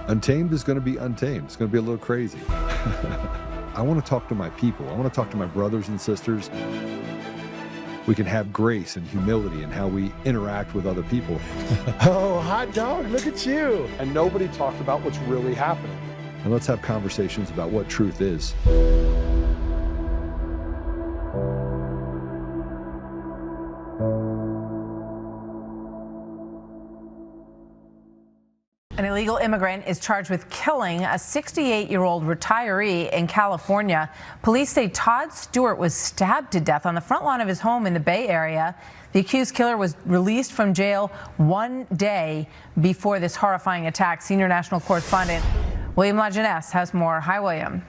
Untamed is going to be untamed. It's going to be a little crazy. I want to talk to my people. I want to talk to my brothers and sisters. We can have grace and humility in how we interact with other people. Oh, hot dog, look at you. And nobody talked about what's really happening. And let's have conversations about what truth is. An illegal immigrant is charged with killing a 68-year-old retiree in California. Police say Todd Stewart was stabbed to death on the front lawn of his home in the Bay Area. The accused killer was released from jail one day before this horrifying attack. Senior national correspondent William Lajeunesse has more. Hi, William.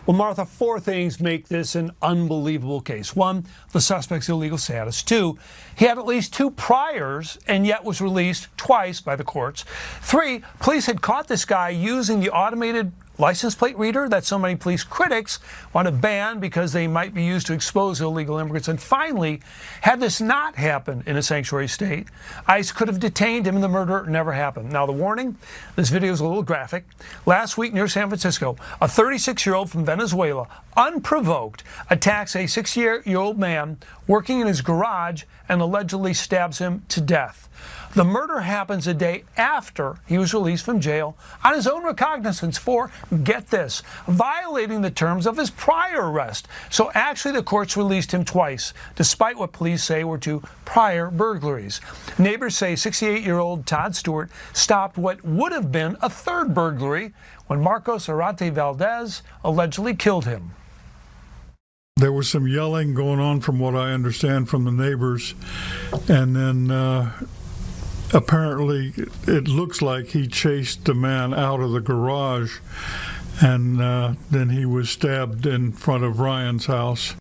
Well, Martha, four things make this an unbelievable case. One, the suspect's illegal status. Two, he had at least 2 priors and yet was released twice by the courts. 3, police had caught this guy using the automated license plate reader that so many police critics want to ban because they might be used to expose illegal immigrants. And finally, had this not happened in a sanctuary state, ICE could have detained him and the murder never happened. Now, the warning, this video is a little graphic. Last week near San Francisco, a 36-year-old from Venezuela, unprovoked, attacks a 60-year-old man working in his garage and allegedly stabs him to death. The murder happens a day after he was released from jail on his own recognizance for, get this, violating the terms of his prior arrest. So actually the courts released him twice, despite what police say were 2 prior burglaries. Neighbors say 68-year-old Todd Stewart stopped what would have been a 3rd burglary when Marcos Arate Valdez allegedly killed him. There was some yelling going on from what I understand from the neighbors, and then apparently it looks like he chased the man out of the garage, and then he was stabbed in front of Ryan's house.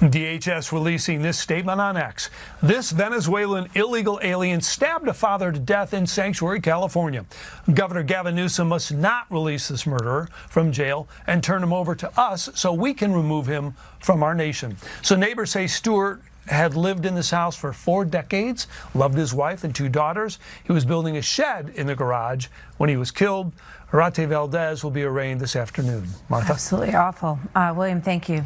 DHS releasing this statement on X. This Venezuelan illegal alien stabbed a father to death in Sanctuary, California. Governor Gavin Newsom must not release this murderer from jail and turn him over to us so we can remove him from our nation. So neighbors say Stewart had lived in this house for 4 decades, loved his wife and 2 daughters. He was building a shed in the garage when he was killed. Arate Valdez will be arraigned this afternoon. Martha? Absolutely awful. William, thank you.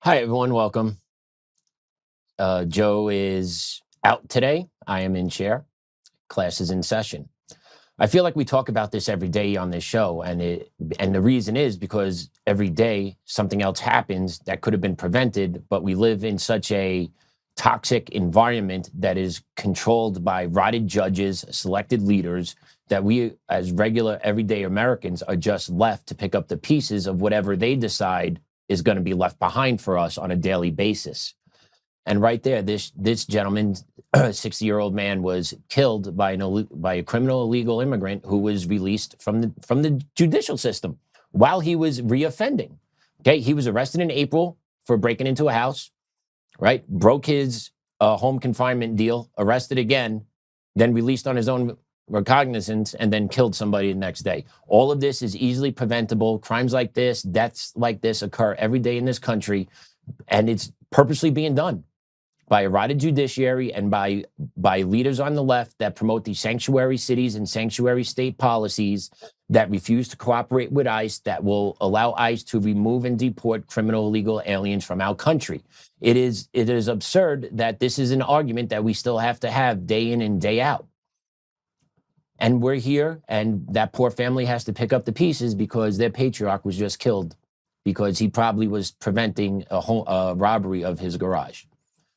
Hi, everyone. Welcome. Joe is out today. I am in chair. Class is in session. I feel like we talk about this every day on this show, and the reason is because every day something else happens that could have been prevented, but we live in such a toxic environment that is controlled by rotted judges, selected leaders, that we as regular everyday Americans are just left to pick up the pieces of whatever they decide is going to be left behind for us on a daily basis. And right there, this gentleman, 60-year-old man, was killed by a criminal illegal immigrant who was released from the judicial system while he was reoffending. Okay, he was arrested in April for breaking into a house, right? Broke his home confinement deal, arrested again, then released on his own recognizance, and then killed somebody the next day. All of this is easily preventable. Crimes like this, deaths like this occur every day in this country, and it's purposely being done by a rotted judiciary and by leaders on the left that promote these sanctuary cities and sanctuary state policies that refuse to cooperate with ICE, that will allow ICE to remove and deport criminal illegal aliens from our country. It is absurd that this is an argument that we still have to have day in and day out. And we're here, and that poor family has to pick up the pieces because their patriarch was just killed because he probably was preventing a robbery of his garage.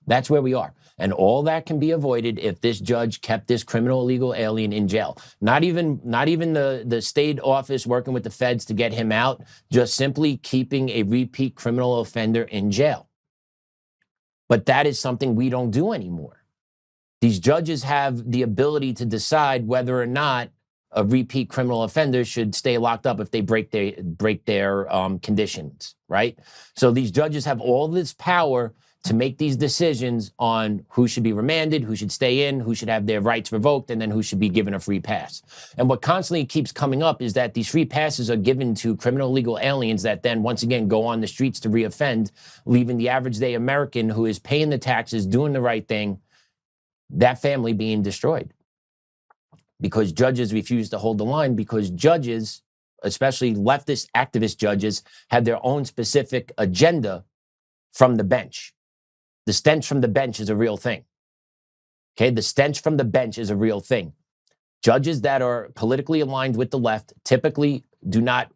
That's where we are. And all that can be avoided if this judge kept this criminal illegal alien in jail. Not even the state office working with the feds to get him out, just simply keeping a repeat criminal offender in jail. But that is something we don't do anymore. These judges have the ability to decide whether or not a repeat criminal offender should stay locked up if they break their conditions, right? So these judges have all this power to make these decisions on who should be remanded, who should stay in, who should have their rights revoked, and then who should be given a free pass. And what constantly keeps coming up is that these free passes are given to criminal illegal aliens that then once again go on the streets to reoffend, leaving the average day American who is paying the taxes, doing the right thing, that family being destroyed. because judges refuse to hold the line, because judges, especially leftist activist judges, have their own specific agenda from the bench. The stench from the bench is a real thing. Okay, the stench from the bench is a real thing. Judges that are politically aligned with the left typically do not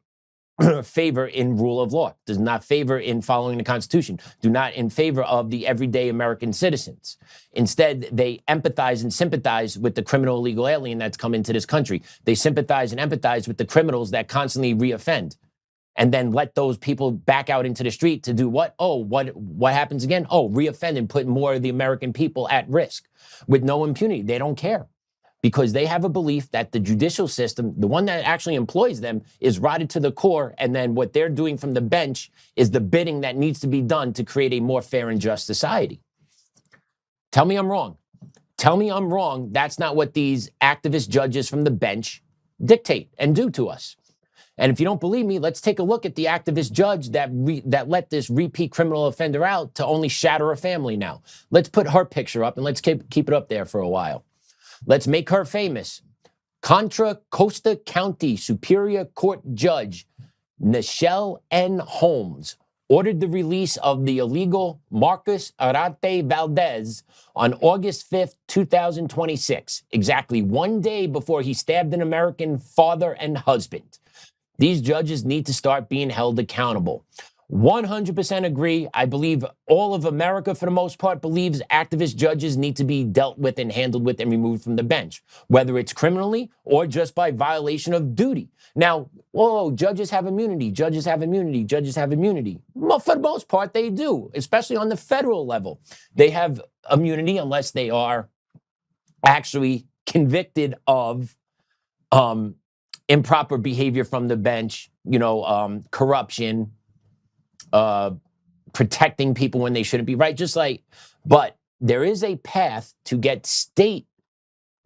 favor in rule of law, does not favor in following the Constitution, do not in favor of the everyday American citizens. Instead, they empathize and sympathize with the criminal illegal alien that's come into this country. They sympathize and empathize with the criminals that constantly reoffend, and then let those people back out into the street to do what? Oh, what happens again? Oh, reoffend and put more of the American people at risk with no impunity. They don't care, because they have a belief that the judicial system, the one that actually employs them, is rotted to the core, and then what they're doing from the bench is the bidding that needs to be done to create a more fair and just society. Tell me I'm wrong. Tell me I'm wrong. That's not what these activist judges from the bench dictate and do to us. And if you don't believe me, let's take a look at the activist judge that let this repeat criminal offender out to only shatter a family now. Let's put her picture up, and let's keep it up there for a while. Let's make her famous. Contra Costa County Superior Court Judge Nichelle N. Holmes ordered the release of the illegal Marcus Arate Valdez on August 5th, 2026, exactly 1 day before he stabbed an American father and husband. These judges need to start being held accountable. 100% agree. I believe all of America, for the most part, believes activist judges need to be dealt with and handled with and removed from the bench, whether it's criminally or just by violation of duty. Now, whoa, judges have immunity, judges have immunity, judges have immunity. Well, for the most part, they do, especially on the federal level. They have immunity unless they are actually convicted of improper behavior from the bench, corruption, protecting people when they shouldn't be, right? But there is a path to get state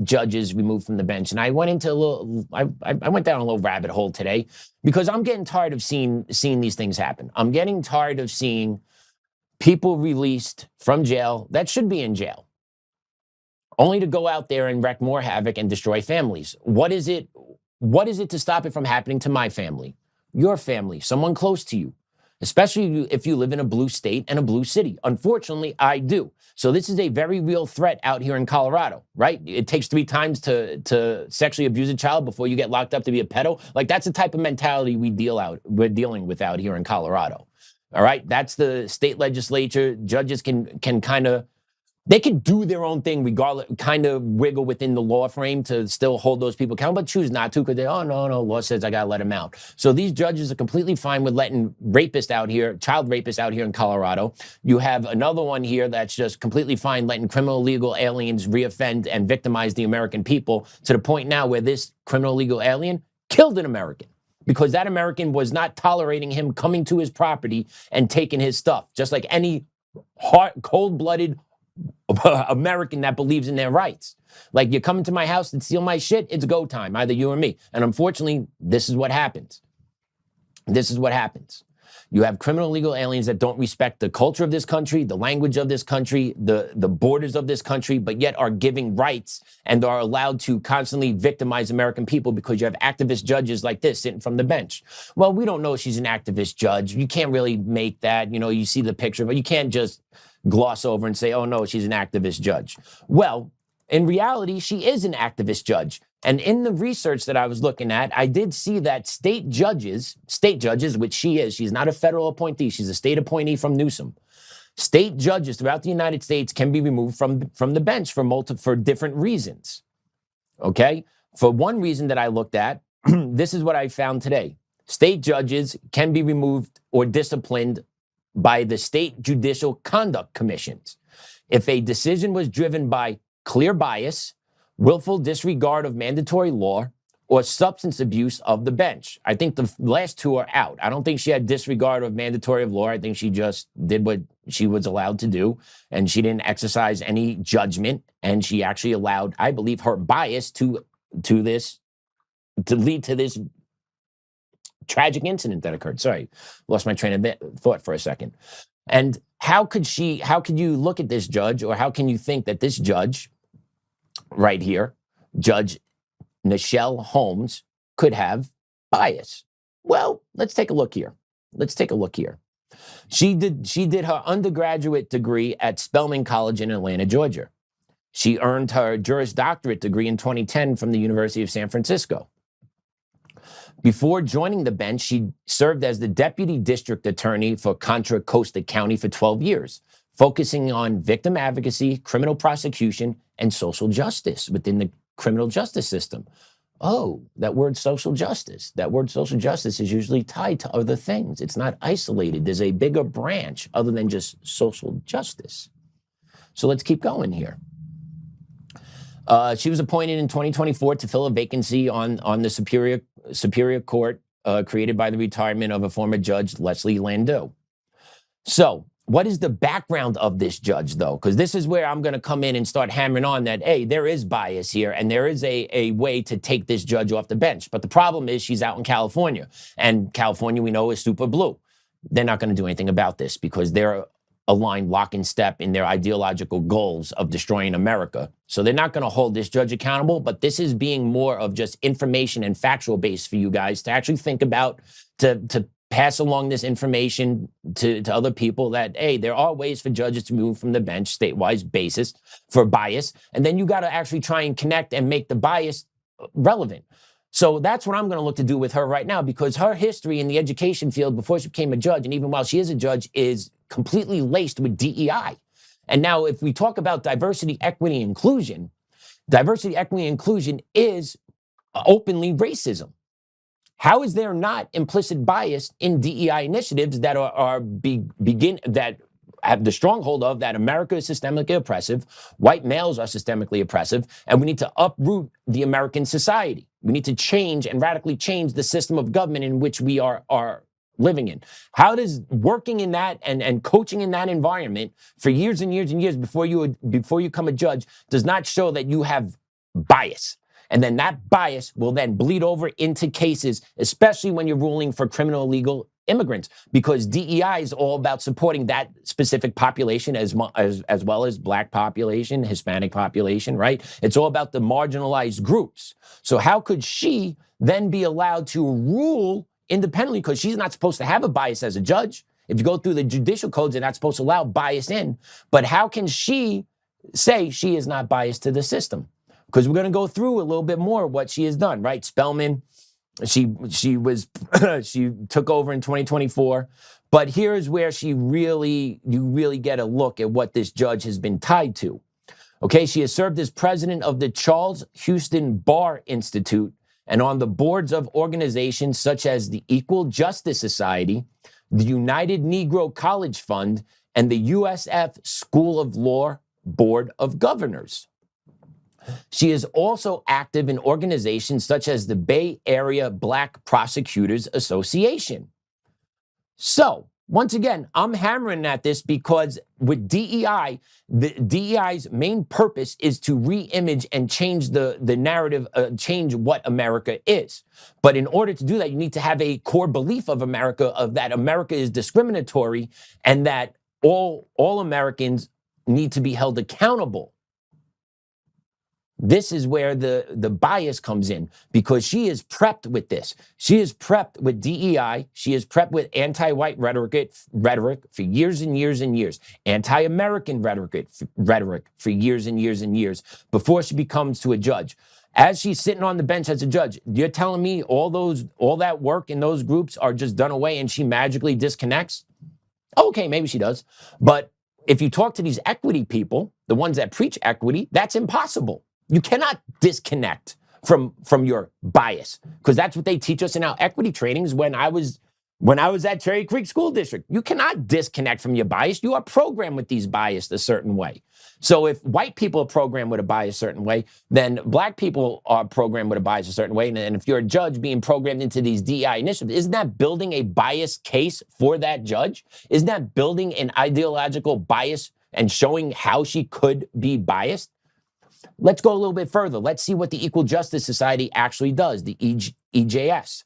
judges removed from the bench. And I went into I went down a little rabbit hole today, because I'm getting tired of seeing these things happen. I'm getting tired of seeing people released from jail that should be in jail, only to go out there and wreak more havoc and destroy families. What is it to stop it from happening to my family, your family, someone close to you? Especially if you live in a blue state and a blue city. Unfortunately, I do. So this is a very real threat out here in Colorado, right? It takes 3 times to sexually abuse a child before you get locked up to be a pedo. Like, that's the type of mentality we're dealing with out here in Colorado. All right, that's the state legislature. Judges can kind of, they can do their own thing regardless, kind of wiggle within the law frame to still hold those people accountable, but choose not to, because no, law says I got to let them out. So these judges are completely fine with letting rapists out here, child rapists out here in Colorado. You have another one here that's just completely fine letting criminal legal aliens reoffend and victimize the American people, to the point now where this criminal legal alien killed an American, because that American was not tolerating him coming to his property and taking his stuff, just like any cold-blooded American that believes in their rights. Like, you come into my house and steal my shit, it's go time, either you or me. And unfortunately, this is what happens. This is what happens. You have criminal legal aliens that don't respect the culture of this country, the language of this country, the borders of this country, but yet are giving rights and are allowed to constantly victimize American people, because you have activist judges like this sitting from the bench. Well, we don't know she's an activist judge. You can't really make that, you see the picture, but you can't just gloss over and say, oh no, she's an activist judge. Well, in reality, she is an activist judge. And in the research that I was looking at, I did see that state judges, which she's not a federal appointee, she's a state appointee from Newsom. State judges throughout the United States can be removed from the bench for different reasons. Okay? For one reason that I looked at, this is what I found today. State judges can be removed or disciplined by the state judicial conduct commissions if a decision was driven by clear bias, willful disregard of mandatory law, or substance abuse of the bench. I think the last 2 are out. I don't think she had disregard of mandatory law. I think she just did what she was allowed to do, and she didn't exercise any judgment, and she actually allowed, I believe, her bias to lead to this tragic incident that occurred. Sorry, lost my train of thought for a second. And how could you look at this judge, or how can you think that this judge right here, Judge Nichelle Holmes could have bias? Well, let's take a look here. She did her undergraduate degree at Spelman College in Atlanta, Georgia. She earned her Juris Doctorate degree in 2010 from the University of San Francisco. Before joining the bench, she served as the Deputy District Attorney for Contra Costa County for 12 years, focusing on victim advocacy, criminal prosecution, and social justice within the criminal justice system. Oh, that word social justice. That word social justice is usually tied to other things. It's not isolated. There's a bigger branch other than just social justice. So let's keep going here. She was appointed in 2024 to fill a vacancy on the Superior Court created by the retirement of a former judge, Leslie Landau. So what is the background of this judge, though? Because this is where I'm going to come in and start hammering on that, hey, there is bias here, and there is a way to take this judge off the bench. But the problem is she's out in California, and California, we know, is super blue. They're not going to do anything about this because they're aligned lock and step in their ideological goals of destroying America. So they're not going to hold this judge accountable, but this is being more of just information and factual based for you guys to actually think about, to pass along this information to other people that, hey, there are ways for judges to move from the bench statewide basis for bias. And then you got to actually try and connect and make the bias relevant. So that's what I'm going to look to do with her right now, because her history in the education field before she became a judge, and even while she is a judge, is completely laced with DEI. And now if we talk about diversity, equity, inclusion is openly racism. How is there not implicit bias in DEI initiatives that that have the stronghold of that America is systemically oppressive, white males are systemically oppressive, and we need to uproot the American society. We need to change and radically change the system of government in which we are living in. How does working in that and coaching in that environment for years and years and years before you become a judge does not show that you have bias? And then that bias will then bleed over into cases, especially when you're ruling for criminal illegal immigrants, because DEI is all about supporting that specific population as well as Black population, Hispanic population, right? It's all about the marginalized groups. So how could she then be allowed to rule independently, because she's not supposed to have a bias as a judge? If you go through the judicial codes, they're not supposed to allow bias in. But how can she say she is not biased to the system? Because we're going to go through a little bit more what she has done, right? Spelman, she took over in 2024, but here's where you really get a look at what this judge has been tied to. Okay, she has served as president of the Charles Houston Bar Institute and on the boards of organizations such as the Equal Justice Society, the United Negro College Fund, and the USF School of Law Board of Governors. She is also active in organizations such as the Bay Area Black Prosecutors Association. So, once again, I'm hammering at this because with DEI, the DEI's main purpose is to re-image and change the narrative, change what America is. But in order to do that, you need to have a core belief of America, of that America is discriminatory and that all Americans need to be held accountable. This is where the bias comes in, because she is prepped with this. She is prepped with DEI. She is prepped with anti-white rhetoric for years and years and years. Anti-American rhetoric for years and years and years before she becomes to a judge. As she's sitting on the bench as a judge, you're telling me all that work in those groups are just done away and she magically disconnects? Okay, maybe she does. But if you talk to these equity people, the ones that preach equity, that's impossible. You cannot disconnect from your bias, because that's what they teach us in our equity trainings. When I was at Cherry Creek School District, you cannot disconnect from your bias. You are programmed with these bias a certain way. So if white people are programmed with a bias a certain way, then black people are programmed with a bias a certain way. And if you're a judge being programmed into these DEI initiatives, isn't that building a bias case for that judge? Isn't that building an ideological bias and showing how she could be biased? Let's go a little bit further. Let's see what the Equal Justice Society actually does, the EJS.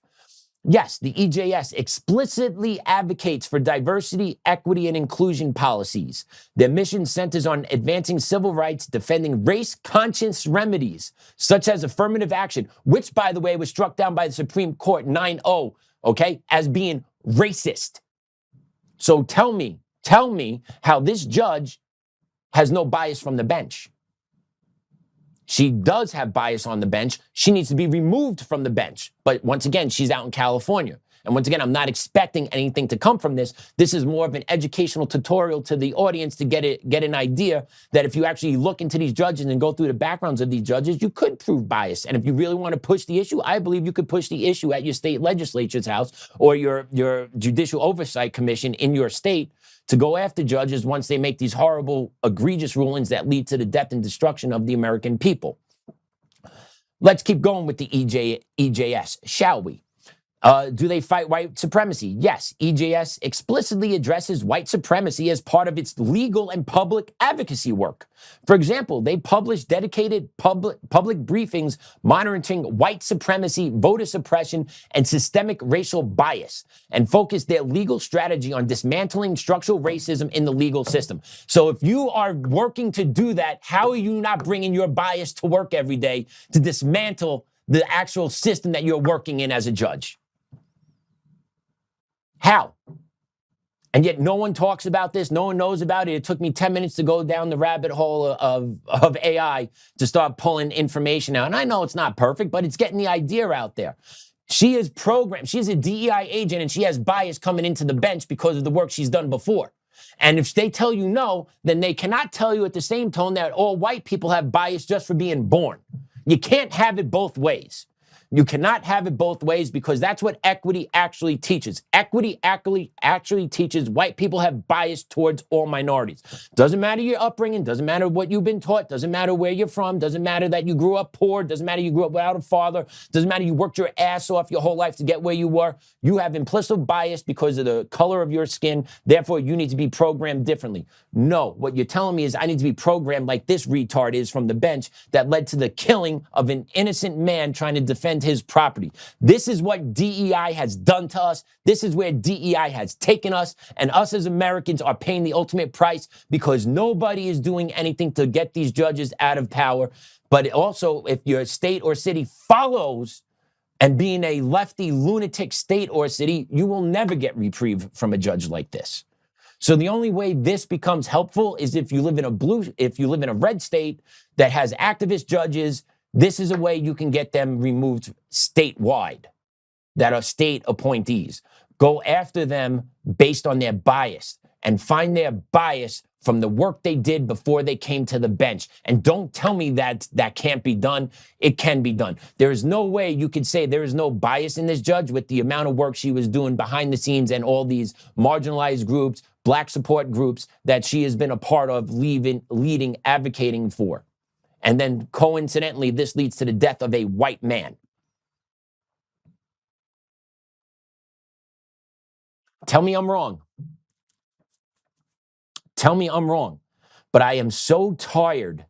Yes, the EJS explicitly advocates for diversity, equity, and inclusion policies. Their mission centers on advancing civil rights, defending race-conscious remedies, such as affirmative action, which, by the way, was struck down by the Supreme Court 9-0, okay, as being racist. So tell me how this judge has no bias from the bench. She does have bias on the bench. She needs to be removed from the bench. But once again, she's out in California. And once again, I'm not expecting anything to come from this. This is more of an educational tutorial to the audience to get an idea that if you actually look into these judges and go through the backgrounds of these judges, you could prove bias. And if you really want to push the issue, I believe you could push the issue at your state legislature's house or your judicial oversight commission in your state to go after judges once they make these horrible, egregious rulings that lead to the death and destruction of the American people. Let's keep going with the EJS, shall we? Do they fight white supremacy? Yes, EJS explicitly addresses white supremacy as part of its legal and public advocacy work. For example, they publish dedicated public briefings monitoring white supremacy, voter suppression, and systemic racial bias, and focus their legal strategy on dismantling structural racism in the legal system. So if you are working to do that, how are you not bringing your bias to work every day to dismantle the actual system that you're working in as a judge? How? And yet no one talks about this. No one knows about it. It took me 10 minutes to go down the rabbit hole of AI to start pulling information out. And I know it's not perfect, but it's getting the idea out there. She is programmed. She's a DEI agent and she has bias coming into the bench because of the work she's done before. And if they tell you no, then they cannot tell you at the same tone that all white people have bias just for being born. You can't have it both ways. You cannot have it both ways because that's what equity actually teaches. Equity actually teaches white people have bias towards all minorities. Doesn't matter your upbringing, doesn't matter what you've been taught, doesn't matter where you're from, doesn't matter that you grew up poor, doesn't matter you grew up without a father, doesn't matter you worked your ass off your whole life to get where you were. You have implicit bias because of the color of your skin, therefore you need to be programmed differently. No, what you're telling me is I need to be programmed like this retard is from the bench that led to the killing of an innocent man trying to defend his property. This is what DEI has done to us. This is where DEI has taken us, and us as Americans are paying the ultimate price because nobody is doing anything to get these judges out of power. But also, if your state or city follows and being a lefty lunatic state or city, you will never get reprieve from a judge like this. So the only way this becomes helpful is if you live in a red state that has activist judges. This is a way you can get them removed statewide that are state appointees. Go after them based on their bias and find their bias from the work they did before they came to the bench. And don't tell me that that can't be done. It can be done. There is no way you could say there is no bias in this judge with the amount of work she was doing behind the scenes and all these marginalized groups, black support groups that she has been a part of leading, advocating for. And then coincidentally, this leads to the death of a white man. Tell me I'm wrong. Tell me I'm wrong. But I am so tired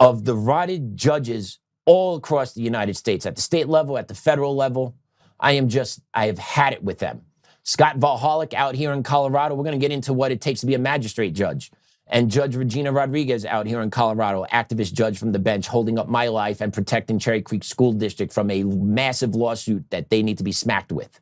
of the rotted judges all across the United States, at the state level, at the federal level. I have had it with them. Scott Valhalic out here in Colorado, we're going to get into what it takes to be a magistrate judge. And Judge Regina Rodriguez out here in Colorado, activist judge from the bench, holding up my life and protecting Cherry Creek School District from a massive lawsuit that they need to be smacked with.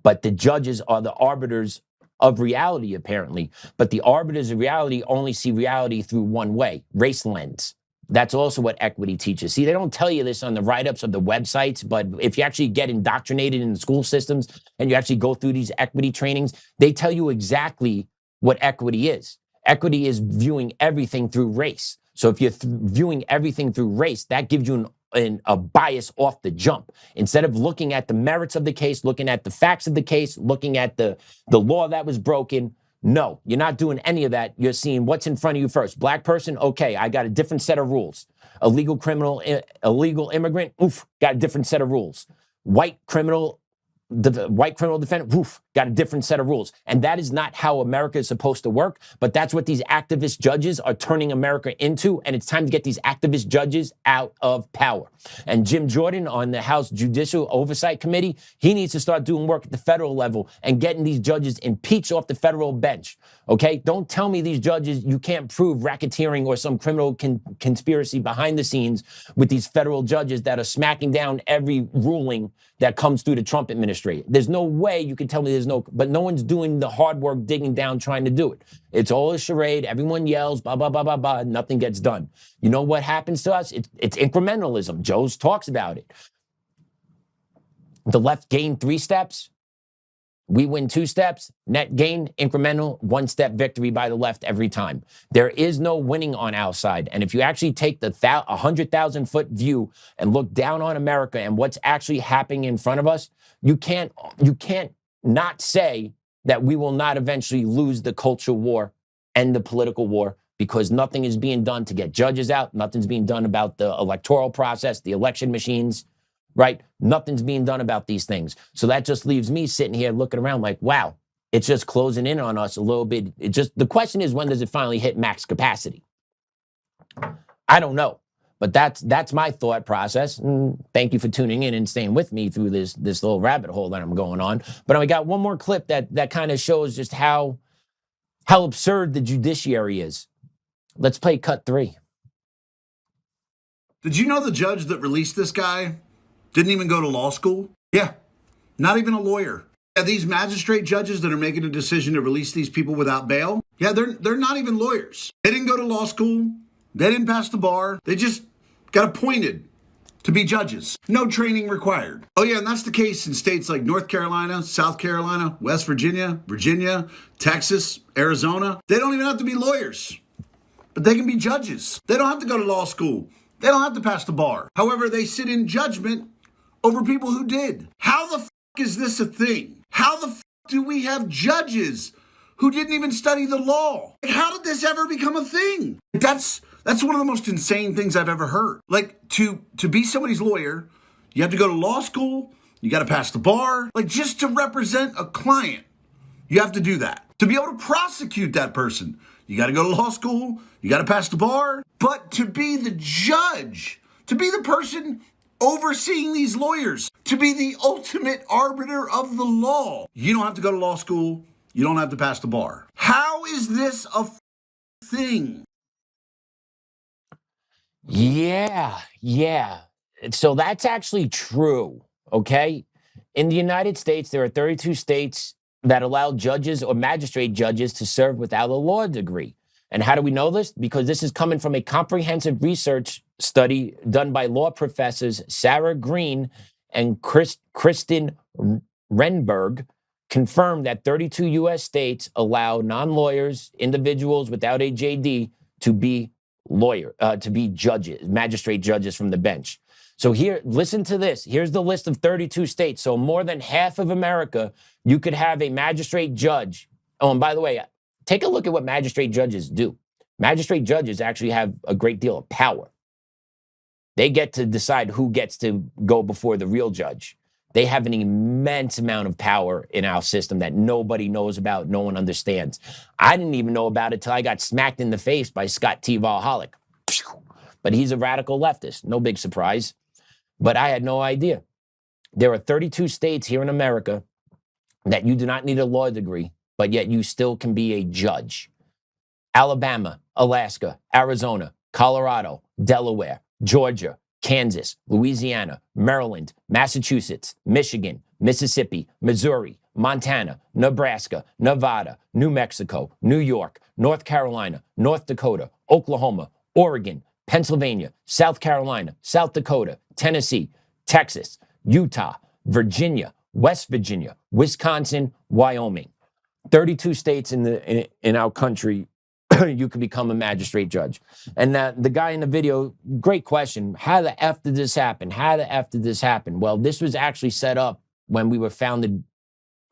But the judges are the arbiters of reality, apparently. But the arbiters of reality only see reality through one way, race lens. That's also what equity teaches. See, they don't tell you this on the write-ups of the websites, but if you actually get indoctrinated in the school systems and you actually go through these equity trainings, they tell you exactly what equity is. Equity is viewing everything through race. So if you're viewing everything through race, that gives you a bias off the jump. Instead of looking at the merits of the case, looking at the facts of the case, looking at the law that was broken, no, you're not doing any of that. You're seeing what's in front of you first. Black person, okay, I got a different set of rules. Illegal criminal, illegal immigrant, oof, got a different set of rules. White criminal, the white criminal defendant, woof, got a different set of rules. And that is not how America is supposed to work, but that's what these activist judges are turning America into, and it's time to get these activist judges out of power. And Jim Jordan on the House Judicial Oversight Committee, he needs to start doing work at the federal level and getting these judges impeached off the federal bench, okay? Don't tell me these judges, you can't prove racketeering or some criminal conspiracy behind the scenes with these federal judges that are smacking down every ruling that comes through the Trump administration. There's no way you can tell me but no one's doing the hard work, digging down, trying to do it. It's all a charade. Everyone yells, blah, blah, blah, blah, blah, and nothing gets done. You know what happens to us? It's incrementalism. Joe talks about it. The left gained 3 steps. We win 2 steps, net gain, incremental, 1-step victory by the left every time. There is no winning on our side. And if you actually take the 100,000-foot view and look down on America and what's actually happening in front of us, you can't not say that we will not eventually lose the culture war and the political war, because nothing is being done to get judges out. Nothing's being done about the electoral process, the election machines, right? Nothing's being done about these things. So that just leaves me sitting here looking around like, wow, it's just closing in on us a little bit. The question is, when does it finally hit max capacity? I don't know, but that's my thought process. And thank you for tuning in and staying with me through this little rabbit hole that I'm going on. But I got one more clip that kind of shows just how absurd the judiciary is. Let's play cut 3. Did you know the judge that released this guy didn't even go to law school? Yeah, not even a lawyer. Yeah, these magistrate judges that are making a decision to release these people without bail, yeah, they're not even lawyers. They didn't go to law school. They didn't pass the bar. They just got appointed to be judges. No training required. Oh yeah, and that's the case in states like North Carolina, South Carolina, West Virginia, Texas, Arizona. They don't even have to be lawyers, but they can be judges. They don't have to go to law school. They don't have to pass the bar. However, they sit in judgment over people who did. How the f*** is this a thing? How the f*** do we have judges who didn't even study the law? Like, how did this ever become a thing? That's one of the most insane things I've ever heard. Like, to be somebody's lawyer, you have to go to law school, you got to pass the bar. Like, just to represent a client, you have to do that. To be able to prosecute that person, you got to go to law school, you got to pass the bar. But to be the judge, to be the person overseeing these lawyers, to be the ultimate arbiter of the law, you don't have to go to law school, you don't have to pass the bar. How is this a thing? Yeah. So that's actually true, okay? In the United States, there are 32 states that allow judges or magistrate judges to serve without a law degree. And how do we know this? Because this is coming from a comprehensive research study done by law professors Sarah Green and Kristen Renberg, confirmed that 32 U.S. states allow non-lawyers, individuals without a JD, to be judges, magistrate judges from the bench. So here, listen to this. Here's the list of 32 states. So more than half of America, you could have a magistrate judge. Oh, and by the way, take a look at what magistrate judges do. Magistrate judges actually have a great deal of power. They get to decide who gets to go before the real judge. They have an immense amount of power in our system that nobody knows about, no one understands. I didn't even know about it till I got smacked in the face by Scott T. Valhalla. But he's a radical leftist, no big surprise. But I had no idea. There are 32 states here in America that you do not need a law degree, but yet you still can be a judge. Alabama, Alaska, Arizona, Colorado, Delaware, Georgia, Kansas, Louisiana, Maryland, Massachusetts, Michigan, Mississippi, Missouri, Montana, Nebraska, Nevada, New Mexico, New York, North Carolina, North Dakota, Oklahoma, Oregon, Pennsylvania, South Carolina, South Dakota, Tennessee, Texas, Utah, Virginia, West Virginia, Wisconsin, Wyoming. 32 states in our country, you can become a magistrate judge. And the guy in the video, great question. How the F did this happen? How the F did this happen? Well, this was actually set up when we were founded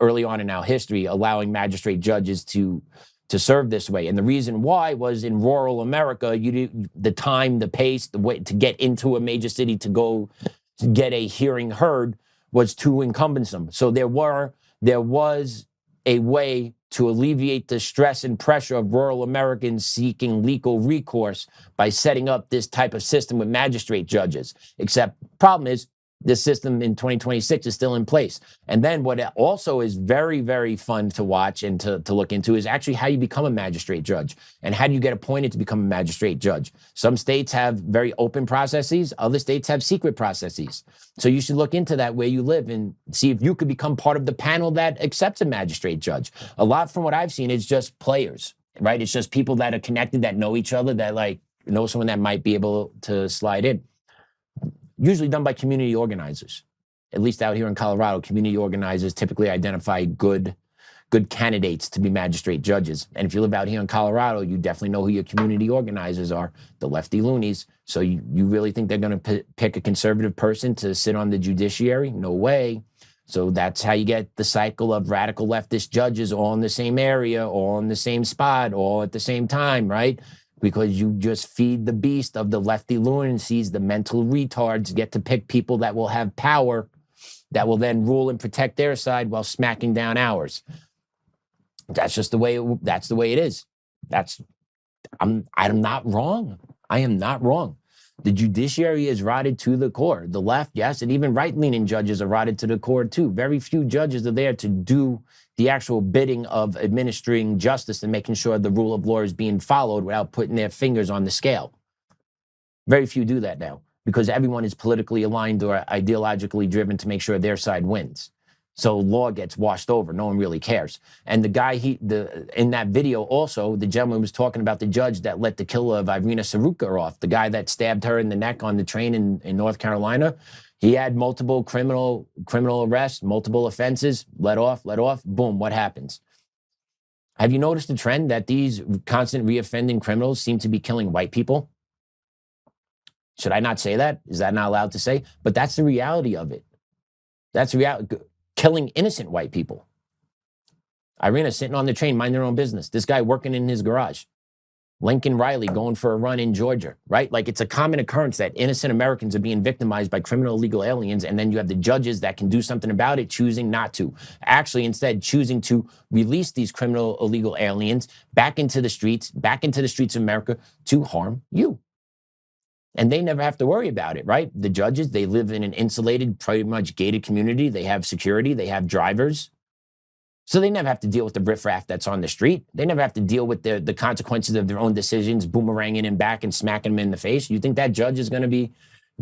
early on in our history, allowing magistrate judges to serve this way. And the reason why was in rural America, the time, the pace, the way to get into a major city to go to get a hearing heard was too encumbersome. So there was a way to alleviate the stress and pressure of rural Americans seeking legal recourse by setting up this type of system with magistrate judges. Except problem is, this system in 2026 is still in place. And then what also is very, very fun to watch and to look into is actually how you become a magistrate judge and how do you get appointed to become a magistrate judge. Some states have very open processes. Other states have secret processes. So you should look into that where you live and see if you could become part of the panel that accepts a magistrate judge. A lot from what I've seen is just players, right? It's just people that are connected, that know each other, that like know someone that might be able to slide in. Usually done by community organizers. At least out here in Colorado, community organizers typically identify good candidates to be magistrate judges. And if you live out here in Colorado, you definitely know who your community organizers are, the lefty loonies. So you really think they're going to pick a conservative person to sit on the judiciary? No way. So that's how you get the cycle of radical leftist judges all in the same area, all in the same spot, all at the same time, right? Because you just feed the beast of the lefty lunacies, the mental retards get to pick people that will have power, that will then rule and protect their side while smacking down ours. That's just the way it is. I'm not wrong. I am not wrong. The judiciary is rotted to the core. The left, yes, and even right-leaning judges are rotted to the core too. Very few judges are there to do the actual bidding of administering justice and making sure the rule of law is being followed without putting their fingers on the scale. Very few do that now because everyone is politically aligned or ideologically driven to make sure their side wins. So law gets washed over. No one really cares. And the guy, in that video also, the gentleman was talking about the judge that let the killer of Irina Saruka off, the guy that stabbed her in the neck on the train in North Carolina. He had multiple criminal arrests, multiple offenses, let off, boom, what happens? Have you noticed the trend that these constant reoffending criminals seem to be killing white people? Should I not say that? Is that not allowed to say? But that's the reality of it. That's the reality. Killing innocent white people. Irina sitting on the train, mind their own business. This guy working in his garage. Lincoln Riley going for a run in Georgia, right? Like it's a common occurrence that innocent Americans are being victimized by criminal illegal aliens, and then you have the judges that can do something about it, choosing not to. Actually, instead, choosing to release these criminal illegal aliens back into the streets of America to harm you. And they never have to worry about it, right? The judges, they live in an insulated, pretty much gated community. They have security, they have drivers. So they never have to deal with the riffraff that's on the street. They never have to deal with the consequences of their own decisions, boomeranging him back and smacking him in the face. You think that judge is going to be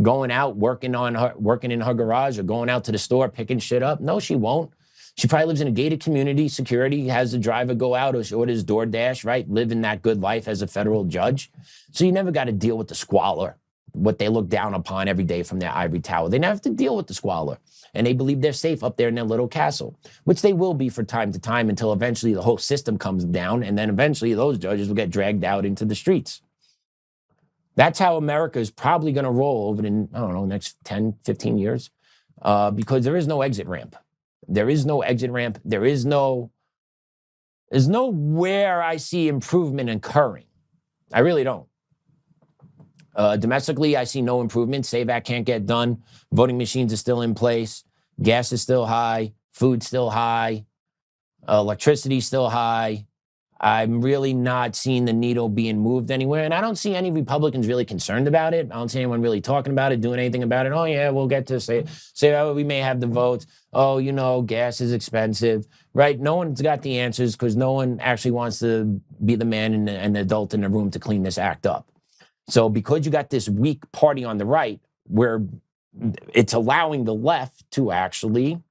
going out, working in her garage or going out to the store, picking shit up? No, she won't. She probably lives in a gated community, security, has the driver go out or orders DoorDash, right? Living that good life as a federal judge. So you never got to deal with the squalor, what they look down upon every day from their ivory tower. They never have to deal with the squalor. And they believe they're safe up there in their little castle, which they will be for time to time until eventually the whole system comes down. And then eventually those judges will get dragged out into the streets. That's how America is probably going to roll over the, next 10, 15 years, because there is no exit ramp. There is no exit ramp. There's nowhere I see improvement occurring. I really don't. Domestically, I see no improvement. SAVE Act can't get done. Voting machines are still in place. Gas is still high. Food's still high. Electricity's still high. I'm really not seeing the needle being moved anywhere. And I don't see any Republicans really concerned about it. I don't see anyone really talking about it, doing anything about it. Oh, yeah, we'll get to say, oh, we may have the votes. Oh, gas is expensive, right? No one's got the answers because no one actually wants to be the man and the adult in the room to clean this act up. So because you got this weak party on the right where it's allowing the left to actually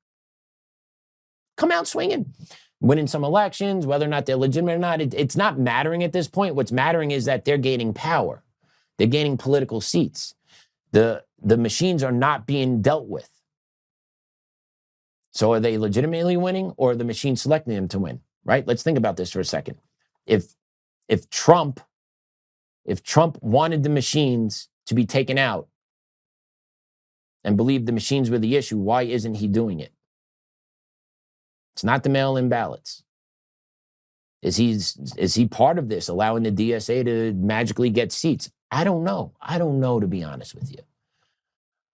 come out swinging, winning some elections, whether or not they're legitimate or not, it's not mattering at this point. What's mattering is that they're gaining power. They're gaining political seats. The machines are not being dealt with. So are they legitimately winning or are the machines selecting them to win, right? Let's think about this for a second. If Trump wanted the machines to be taken out and believed the machines were the issue, why isn't he doing it? It's not the mail-in ballots. Is he part of this, allowing the DSA to magically get seats? I don't know. I don't know, to be honest with you.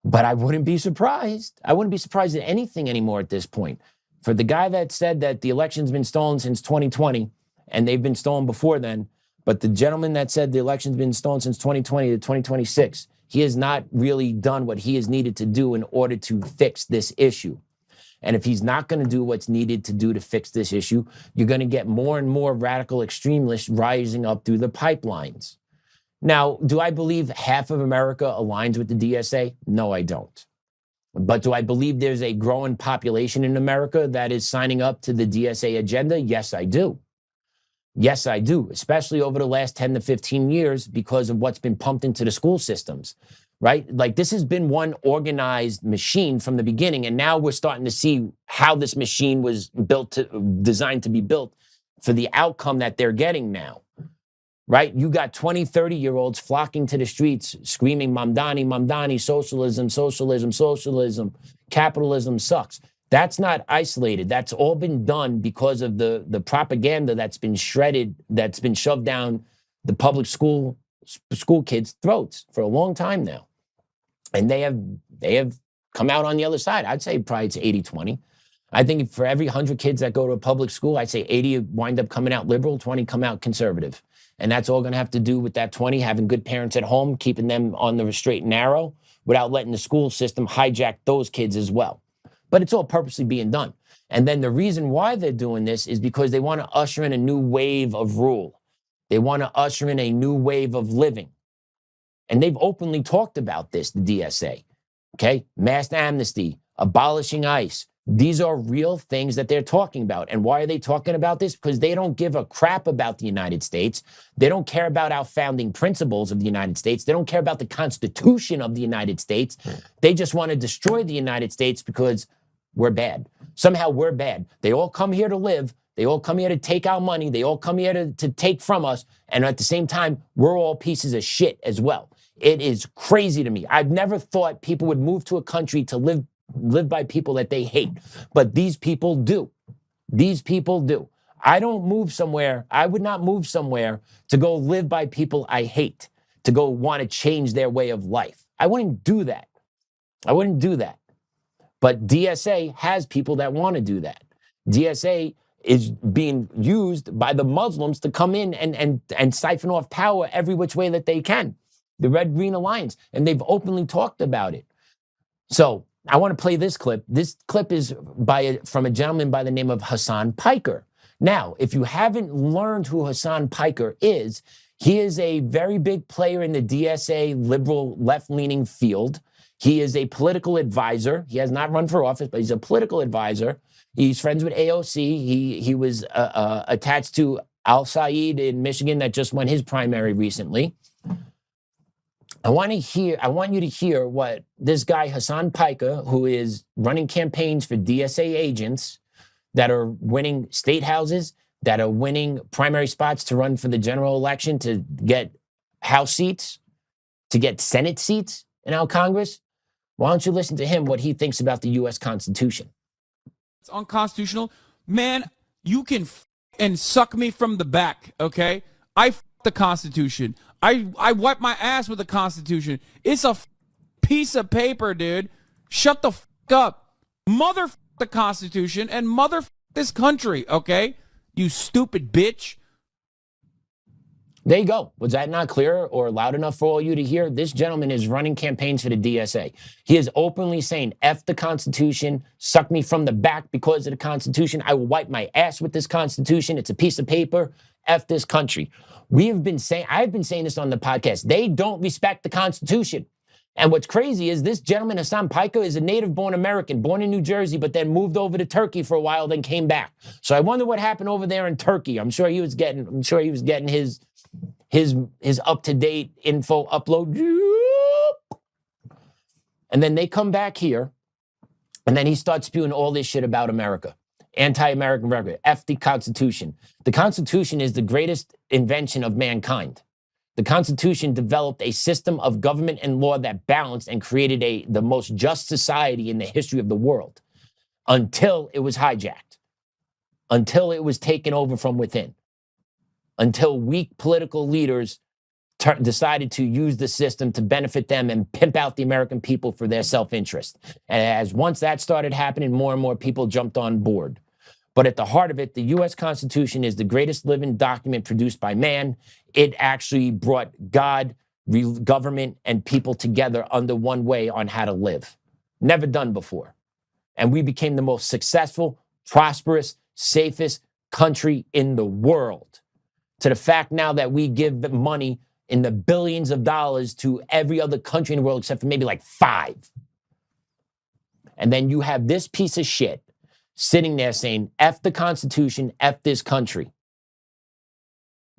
But I wouldn't be surprised. I wouldn't be surprised at anything anymore at this point. For the guy that said that the election's been stolen since 2020, and they've been stolen before then, but the gentleman that said the election's been stolen since 2020 to 2026, he has not really done what he has needed to do in order to fix this issue. And if he's not going to do what's needed to do to fix this issue, you're going to get more and more radical extremists rising up through the pipelines. Now, do I believe half of America aligns with the DSA? No, I don't. But do I believe there's a growing population in America that is signing up to the DSA agenda? Yes, I do. Yes, I do, especially over the last 10 to 15 years because of what's been pumped into the school systems, right? Like this has been one organized machine from the beginning, and now we're starting to see how this machine was designed to be built for the outcome that they're getting now, right? You got 20, 30-year-olds flocking to the streets screaming, Mamdani, Mamdani, socialism, socialism, socialism, capitalism sucks. That's not isolated. That's all been done because of the propaganda that's been shredded, that's been shoved down the public school kids' throats for a long time now. And they have come out on the other side. I'd say probably it's 80-20. I think for every 100 kids that go to a public school, I'd say 80 wind up coming out liberal, 20 come out conservative. And that's all going to have to do with that 20 having good parents at home, keeping them on the straight and narrow without letting the school system hijack those kids as well. But it's all purposely being done. And then the reason why they're doing this is because they want to usher in a new wave of rule. They want to usher in a new wave of living. And they've openly talked about this, the DSA, okay? Mass amnesty, abolishing ICE. These are real things that they're talking about. And why are they talking about this? Because they don't give a crap about the United States. They don't care about our founding principles of the United States. They don't care about the Constitution of the United States. They just want to destroy the United States because we're bad. Somehow we're bad. They all come here to live. They all come here to take our money. They all come here to take from us. And at the same time, we're all pieces of shit as well. It is crazy to me. I've never thought people would move to a country to live by people that they hate. But these people do. These people do. I don't move somewhere. I would not move somewhere to go live by people I hate, to go want to change their way of life. I wouldn't do that. I wouldn't do that. But DSA has people that want to do that. DSA is being used by the Muslims to come in and siphon off power every which way that they can. The Red Green Alliance. And they've openly talked about it. So I want to play this clip. This clip is from a gentleman by the name of Hassan Piker. Now, if you haven't learned who Hassan Piker is, he is a very big player in the DSA liberal left-leaning field. He is a political advisor. He has not run for office, but he's a political advisor. He's friends with AOC. He was attached to Al Said in Michigan that just won his primary recently. I want you to hear what this guy, Hassan Piker, who is running campaigns for DSA agents that are winning state houses, that are winning primary spots to run for the general election, to get House seats, to get Senate seats in our Congress. Why don't you listen to him, what he thinks about the U.S. Constitution? It's unconstitutional. Man, you can and suck me from the back, okay? I the Constitution. I wipe my ass with the Constitution. It's a piece of paper, dude. Shut the up. Mother the Constitution and mother this country, okay? You stupid bitch. There you go. Was that not clear or loud enough for all you to hear? This gentleman is running campaigns for the DSA. He is openly saying, F the Constitution, suck me from the back because of the Constitution. I will wipe my ass with this Constitution. It's a piece of paper. F this country. I've been saying this on the podcast. They don't respect the Constitution. And what's crazy is this gentleman, Hassan Piker, is a native-born American, born in New Jersey, but then moved over to Turkey for a while, then came back. So I wonder what happened over there in Turkey. I'm sure he was getting his up-to-date info upload. And then they come back here, and then he starts spewing all this shit about America. Anti-American rhetoric, F the Constitution. The Constitution is the greatest invention of mankind. The Constitution developed a system of government and law that balanced and created the most just society in the history of the world until it was hijacked, until it was taken over from within, until weak political leaders decided to use the system to benefit them and pimp out the American people for their self-interest. And as once that started happening, more and more people jumped on board. But at the heart of it, the U.S. Constitution is the greatest living document produced by man. It actually brought God, government, and people together under one way on how to live. Never done before. And we became the most successful, prosperous, safest country in the world. To the fact now that we give money in the billions of dollars to every other country in the world except for maybe like 5. And then you have this piece of shit sitting there saying, F the Constitution, F this country.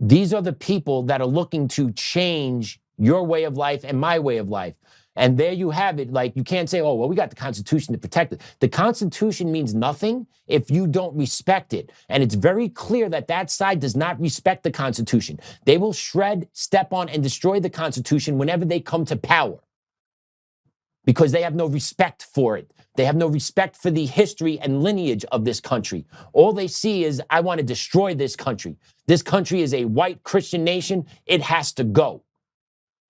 These are the people that are looking to change your way of life and my way of life. And there you have it. Like, you can't say, oh, well, we got the Constitution to protect it. The Constitution means nothing if you don't respect it. And it's very clear that that side does not respect the Constitution. They will shred, step on, and destroy the Constitution whenever they come to power, because they have no respect for it. They have no respect for the history and lineage of this country. All they see is, I want to destroy this country. This country is a white Christian nation. It has to go.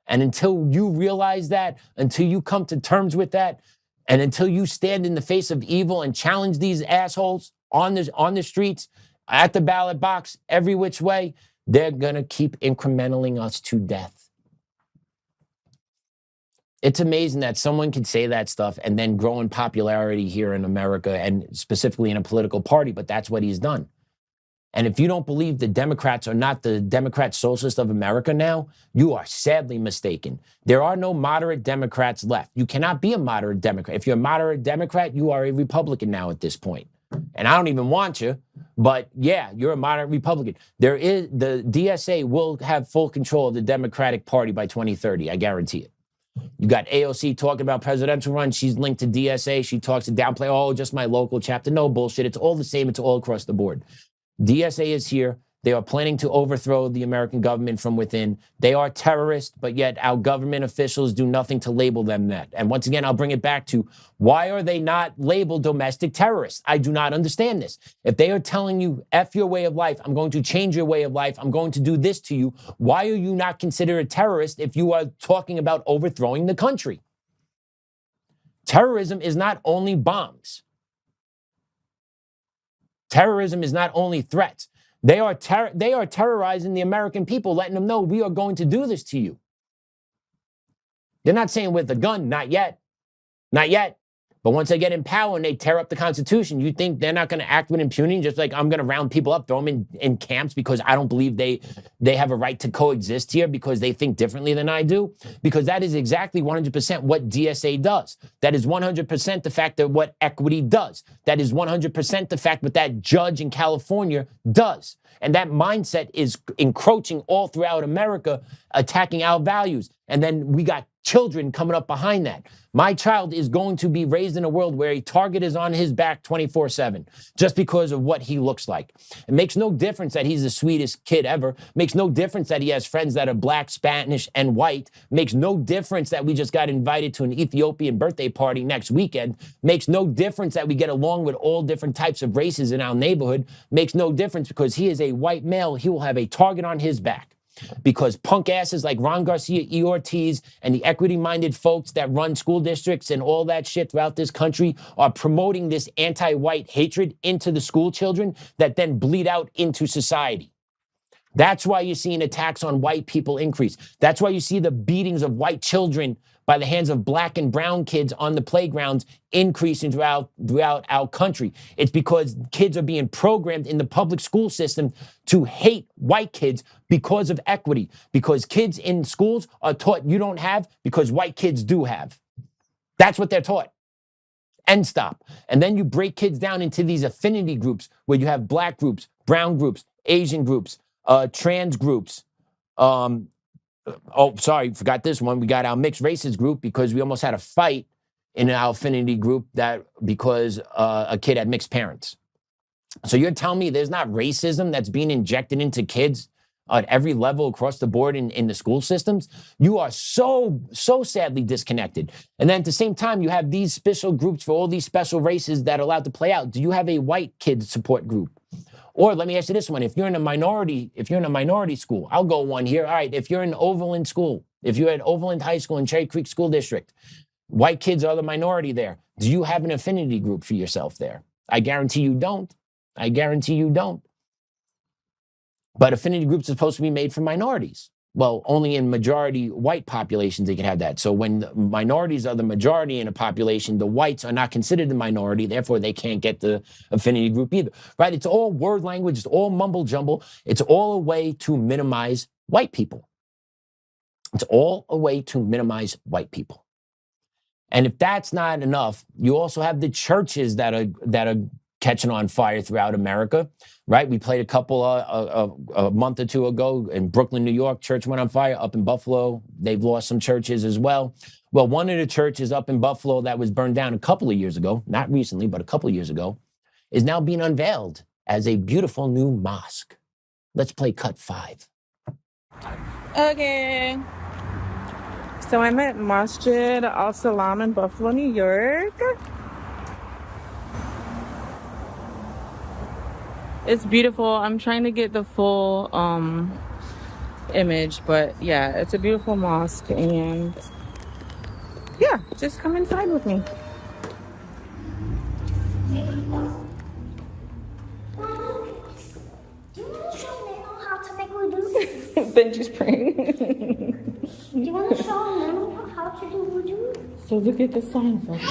And until you realize that, until you come to terms with that, and until you stand in the face of evil and challenge these assholes on the streets, at the ballot box, every which way, they're going to keep incrementally us to death. It's amazing that someone can say that stuff and then grow in popularity here in America and specifically in a political party, but that's what he's done. And if you don't believe the Democrats are not the Democrat socialists of America now, you are sadly mistaken. There are no moderate Democrats left. You cannot be a moderate Democrat. If you're a moderate Democrat, you are a Republican now at this point. And I don't even want you, but yeah, you're a moderate Republican. The DSA will have full control of the Democratic Party by 2030. I guarantee it. You got AOC talking about presidential run. She's linked to DSA. She talks to downplay, oh, just my local chapter. No bullshit. It's all the same. It's all across the board. DSA is here. They are planning to overthrow the American government from within. They are terrorists, but yet our government officials do nothing to label them that. And once again, I'll bring it back to, why are they not labeled domestic terrorists? I do not understand this. If they are telling you, F your way of life, I'm going to change your way of life, I'm going to do this to you, why are you not considered a terrorist if you are talking about overthrowing the country? Terrorism is not only bombs. Terrorism is not only threats. They are terrorizing the American people, letting them know we are going to do this to you. They're not saying with a gun, not yet. Not yet. But once they get in power and they tear up the Constitution, you think they're not going to act with impunity? Just like, I'm going to round people up, throw them in camps because I don't believe they have a right to coexist here because they think differently than I do? Because that is exactly 100% what DSA does. That is 100% the fact that what equity does. That is 100% the fact what that judge in California does. And that mindset is encroaching all throughout America, attacking our values. And then we got children coming up behind that. My child is going to be raised in a world where a target is on his back 24/7 just because of what he looks like. It makes no difference that he's the sweetest kid ever. It makes no difference that he has friends that are black, Spanish, and white. It makes no difference that we just got invited to an Ethiopian birthday party next weekend. It makes no difference that we get along with all different types of races in our neighborhood. It makes no difference because he is a white male. He will have a target on his back. Because punk asses like Ron Garcia, E. Ortiz, and the equity-minded folks that run school districts and all that shit throughout this country are promoting this anti-white hatred into the school children that then bleed out into society. That's why you're seeing attacks on white people increase. That's why you see the beatings of white children by the hands of black and brown kids on the playgrounds increasing throughout our country. It's because kids are being programmed in the public school system to hate white kids because of equity. Because kids in schools are taught you don't have because white kids do have. That's what they're taught. End stop. And then you break kids down into these affinity groups where you have black groups, brown groups, Asian groups, trans groups, oh, sorry, forgot this one. We got our mixed races group because we almost had a fight in our affinity group because a kid had mixed parents. So you're telling me there's not racism that's being injected into kids at every level across the board in the school systems? You are so sadly disconnected. And then at the same time, you have these special groups for all these special races that are allowed to play out. Do you have a white kid support group? Or let me ask you this one. If you're in a minority school, I'll go one here. All right, if you're in Overland School, if you're at Overland High School in Cherry Creek School District, white kids are the minority there. Do you have an affinity group for yourself there? I guarantee you don't. I guarantee you don't. But affinity groups are supposed to be made for minorities. Well, only in majority white populations they can have that. So when the minorities are the majority in a population, the whites are not considered the minority, therefore they can't get the affinity group either, right? It's all word language, it's all mumble jumble. It's all a way to minimize white people. It's all a way to minimize white people. And if that's not enough, you also have the churches that are catching on fire throughout America, right? We played a couple a month or two ago in Brooklyn, New York. Church went on fire. Up in Buffalo, they've lost some churches as well. Well, one of the churches up in Buffalo that was burned down a couple of years ago, not recently, but a couple of years ago, is now being unveiled as a beautiful new mosque. Let's play cut 5. Okay. So I'm at Masjid Al Salam in Buffalo, New York. It's beautiful. I'm trying to get the full image, but yeah, it's a beautiful mosque, and yeah, just come inside with me. Benji's praying. Do you want to show them how to do wudu? So look at the sign for it.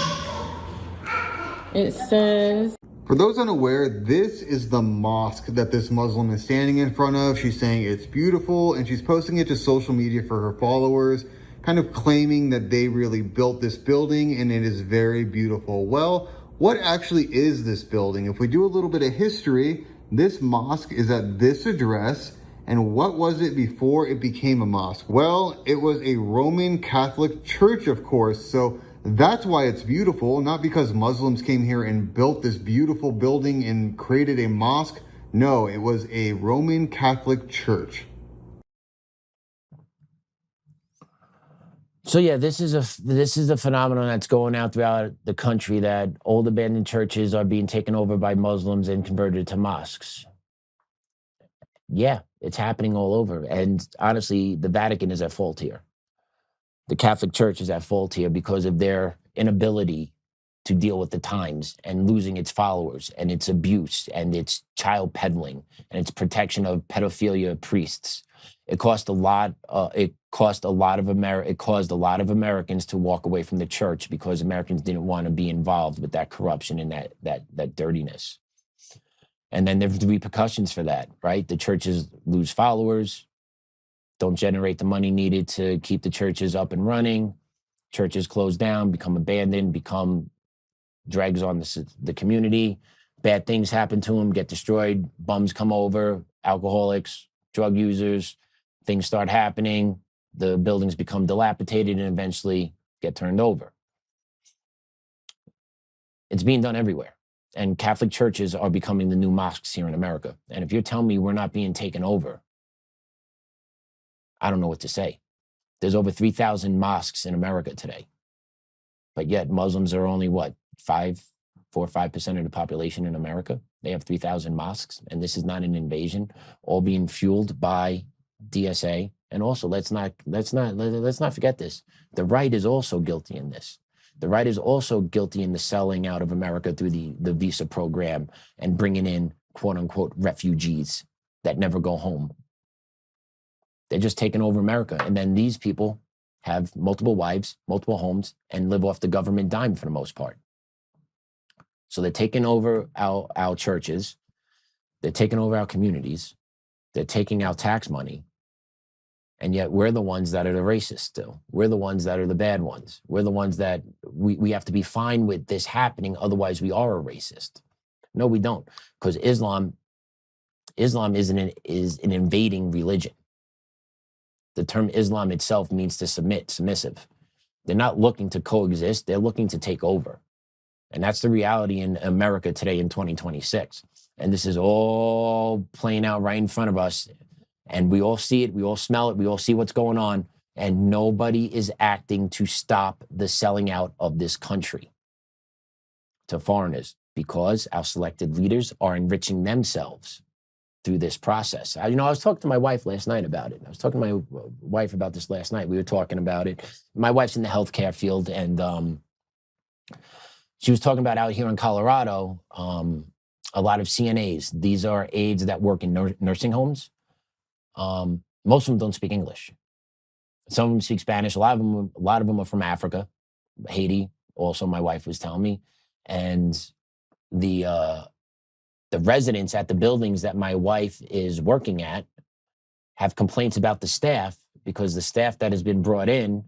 It says, for those unaware, this is the mosque that this Muslim is standing in front of. She's saying it's beautiful, and she's posting it to social media for her followers, kind of claiming that they really built this building and it is very beautiful. Well, what actually is this building? If we do a little bit of history, this mosque is at this address. And what was it before it became a mosque? Well, it was a Roman Catholic church, of course. So that's why it's beautiful, not because Muslims came here and built this beautiful building and created a mosque. No, it was a Roman Catholic church. So yeah, this is a phenomenon that's going out throughout the country, that old abandoned churches are being taken over by Muslims and converted to mosques. Yeah, it's happening all over. And honestly, the Vatican is at fault here. The Catholic Church is at fault here because of their inability to deal with the times and losing its followers and its abuse and its child peddling and its protection of pedophilia priests. It caused a lot of Americans to walk away from the church because Americans didn't want to be involved with that corruption and that dirtiness. And then there's the repercussions for that, right? The churches lose followers, don't generate the money needed to keep the churches up and running. Churches close down, become abandoned, become dregs on the community. Bad things happen to them, get destroyed. Bums come over, alcoholics, drug users. Things start happening. The buildings become dilapidated and eventually get turned over. It's being done everywhere. And Catholic churches are becoming the new mosques here in America. And if you're telling me we're not being taken over, I don't know what to say. There's over 3,000 mosques in America today. But yet Muslims are only, 4 or 5% of the population in America. They have 3,000 mosques. And this is not an invasion, all being fueled by DSA. And also, let's not forget this. The right is also guilty in this. The right is also guilty in the selling out of America through the visa program and bringing in, quote unquote, refugees that never go home. They're just taking over America. And then these people have multiple wives, multiple homes, and live off the government dime for the most part. So they're taking over our churches. They're taking over our communities. They're taking our tax money. And yet we're the ones that are the racists still. We're the ones that are the bad ones. We're the ones that we have to be fine with this happening. Otherwise, we are a racist. No, we don't. Because Islam is an invading religion. The term Islam itself means to submit, submissive. They're not looking to coexist. They're looking to take over. And that's the reality in America today in 2026. And this is all playing out right in front of us. And we all see it, we all smell it, we all see what's going on, and nobody is acting to stop the selling out of this country to foreigners because our selected leaders are enriching themselves through this process. I was talking to my wife last night about it. I was talking to my wife about this last night. We were talking about it. My wife's in the healthcare field, and she was talking about out here in Colorado, a lot of CNAs. These are aides that work in nursing homes. Most of them don't speak English. Some of them speak Spanish. A lot of them are from Africa, Haiti. Also, my wife was telling me, and the residents at the buildings that my wife is working at have complaints about the staff because the staff that has been brought in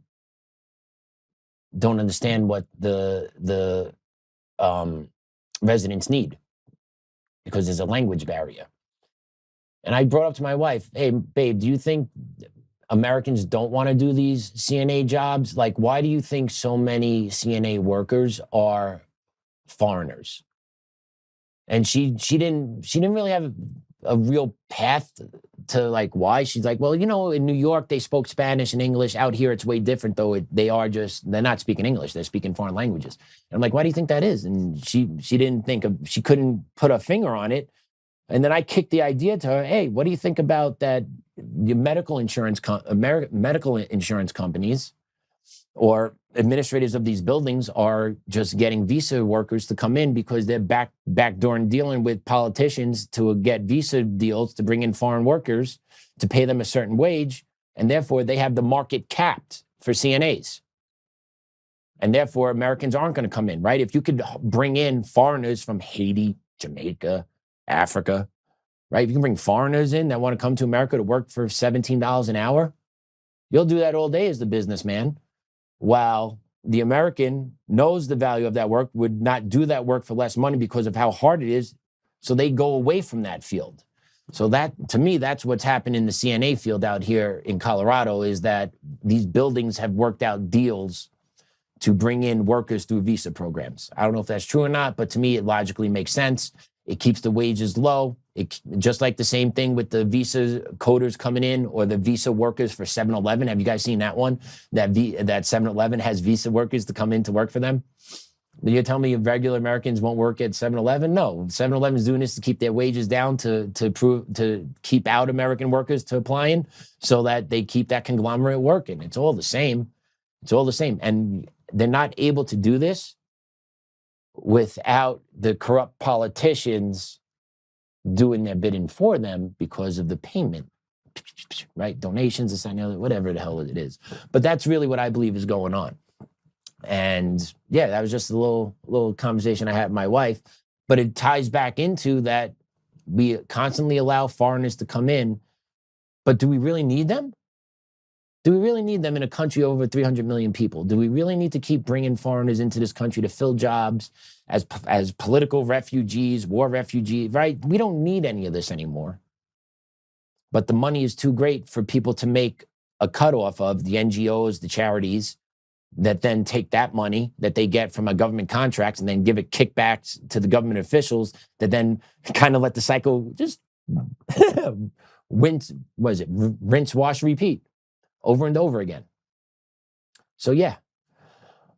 don't understand what the residents need because there's a language barrier. And I brought up to my wife, hey, babe, do you think Americans don't want to do these CNA jobs? Like, why do you think so many CNA workers are foreigners? And she didn't really have a real path to like why. She's like, well, in New York, they spoke Spanish and English. Out here, it's way different, though. They're not speaking English. They're speaking foreign languages. And I'm like, why do you think that is? And she couldn't put a finger on it. And then I kicked the idea to her, hey, what do you think about that the medical insurance companies or administrators of these buildings are just getting visa workers to come in because they're backdoor and dealing with politicians to get visa deals to bring in foreign workers to pay them a certain wage. And therefore, they have the market capped for CNAs. And therefore, Americans aren't going to come in, right? If you could bring in foreigners from Haiti, Jamaica, Africa, right? If you can bring foreigners in that want to come to America to work for $17 an hour, you'll do that all day as the businessman. While the American knows the value of that work, would not do that work for less money because of how hard it is. So they go away from that field. So that, to me, that's what's happened in the CNA field out here in Colorado, is that these buildings have worked out deals to bring in workers through visa programs. I don't know if that's true or not, but to me, it logically makes sense. It keeps the wages low. Just like the same thing with the visa coders coming in or the visa workers for 7-Eleven. Have you guys seen that one? That 7-Eleven has visa workers to come in to work for them? You're telling me regular Americans won't work at 7-Eleven? No, 7-Eleven is doing this to keep their wages down, to keep out American workers to applying so that they keep that conglomerate working. It's all the same. It's all the same. And they're not able to do this without the corrupt politicians doing their bidding for them because of the payment, right? Donations, this and the other, whatever the hell it is. But that's really what I believe is going on. And yeah, that was just a little conversation I had with my wife, but it ties back into that we constantly allow foreigners to come in, but do we really need them? Do we really need them in a country of over 300 million people? Do we really need to keep bringing foreigners into this country to fill jobs as political refugees, war refugees, right? We don't need any of this anymore. But the money is too great for people to make a cutoff of, the NGOs, the charities, that then take that money that they get from a government contract and then give it kickbacks to the government officials that then kind of let the cycle just rinse, wash, repeat over and over again. So yeah.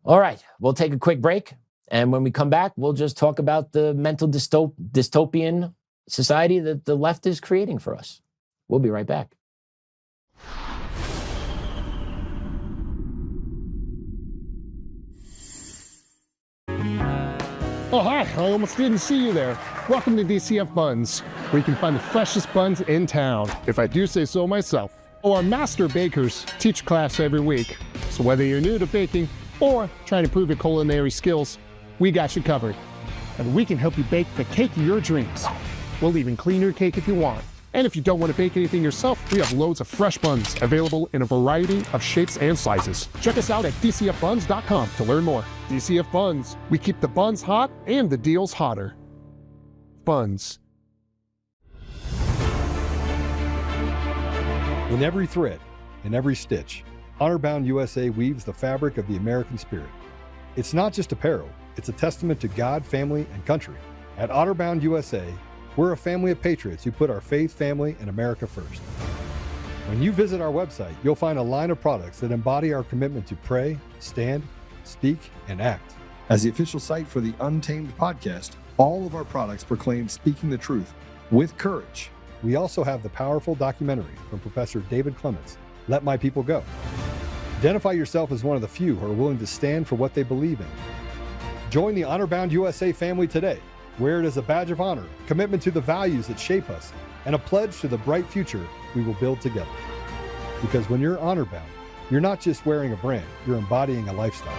All right, we'll take a quick break. And when we come back, we'll just talk about the mental dystopian society that the left is creating for us. We'll be right back. Oh, hi. I almost didn't see you there. Welcome to DCF Buns, where you can find the freshest buns in town, if I do say so myself. Our master bakers teach class every week. So whether you're new to baking or trying to improve your culinary skills, we got you covered. And we can help you bake the cake of your dreams. We'll even clean your cake if you want. And if you don't want to bake anything yourself, we have loads of fresh buns available in a variety of shapes and sizes. Check us out at dcfbuns.com to learn more. DCF Buns, we keep the buns hot and the deals hotter. Buns. In every thread, in every stitch, Honor-Bound USA weaves the fabric of the American spirit. It's not just apparel, it's a testament to God, family, and country. At Honor-Bound USA, we're a family of patriots who put our faith, family, and America first. When you visit our website, you'll find a line of products that embody our commitment to pray, stand, speak, and act. As the official site for the Untamed podcast, all of our products proclaim speaking the truth with courage we also have the powerful documentary from Professor David Clements, Let My People Go. Identify yourself as one of the few who are willing to stand for what they believe in. Join the Honor-Bound USA family today. Wear it as a badge of honor, commitment to the values that shape us, and a pledge to the bright future we will build together. Because when you're honor-bound, you're not just wearing a brand, you're embodying a lifestyle.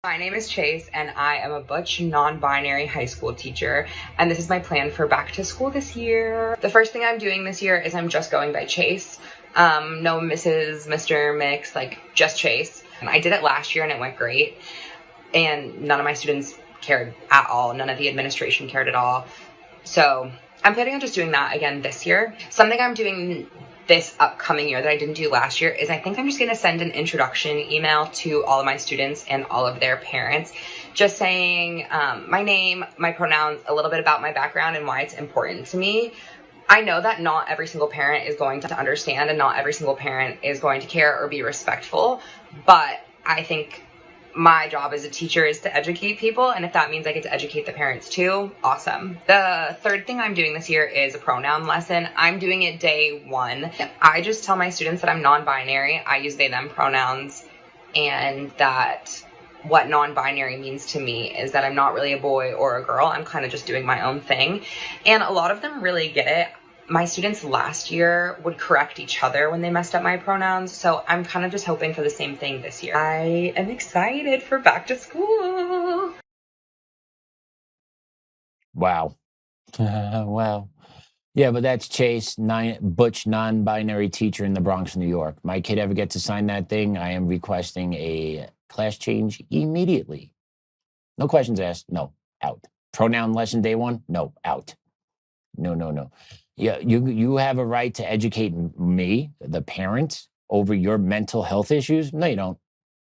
My name is Chase, and I am a butch, non-binary high school teacher, and this is my plan for back to school this year. The first thing I'm doing this year is I'm just going by Chase. No Mrs., Mr., Mix, like just Chase. And I did it last year and it went great, and none of my students cared at all. None of the administration cared at all. So I'm planning on just doing that again this year. Something I'm doing this upcoming year that I didn't do last year is I think I'm just going to send an introduction email to all of my students and all of their parents, just saying my name, my pronouns, a little bit about my background and why it's important to me. I know that not every single parent is going to understand and not every single parent is going to care or be respectful, but I think my job as a teacher is to educate people, and if that means I get to educate the parents too, awesome. The third thing I'm doing this year is a pronoun lesson. I'm doing it day 1. I just tell my students that I'm non-binary. I use they, them pronouns, and that what non-binary means to me is that I'm not really a boy or a girl. I'm kind of just doing my own thing, and a lot of them really get it. My students last year would correct each other when they messed up my pronouns, so I'm kind of just hoping for the same thing this year. I am excited for back to school. Wow. Wow. Yeah, but that's Chase, butch, non-binary teacher in the Bronx, New York. My kid ever get to sign that thing, I am requesting a class change immediately. No questions asked. No, out. Pronoun lesson day 1? No, out. No. Yeah, you have a right to educate me, the parent, over your mental health issues. No, you don't.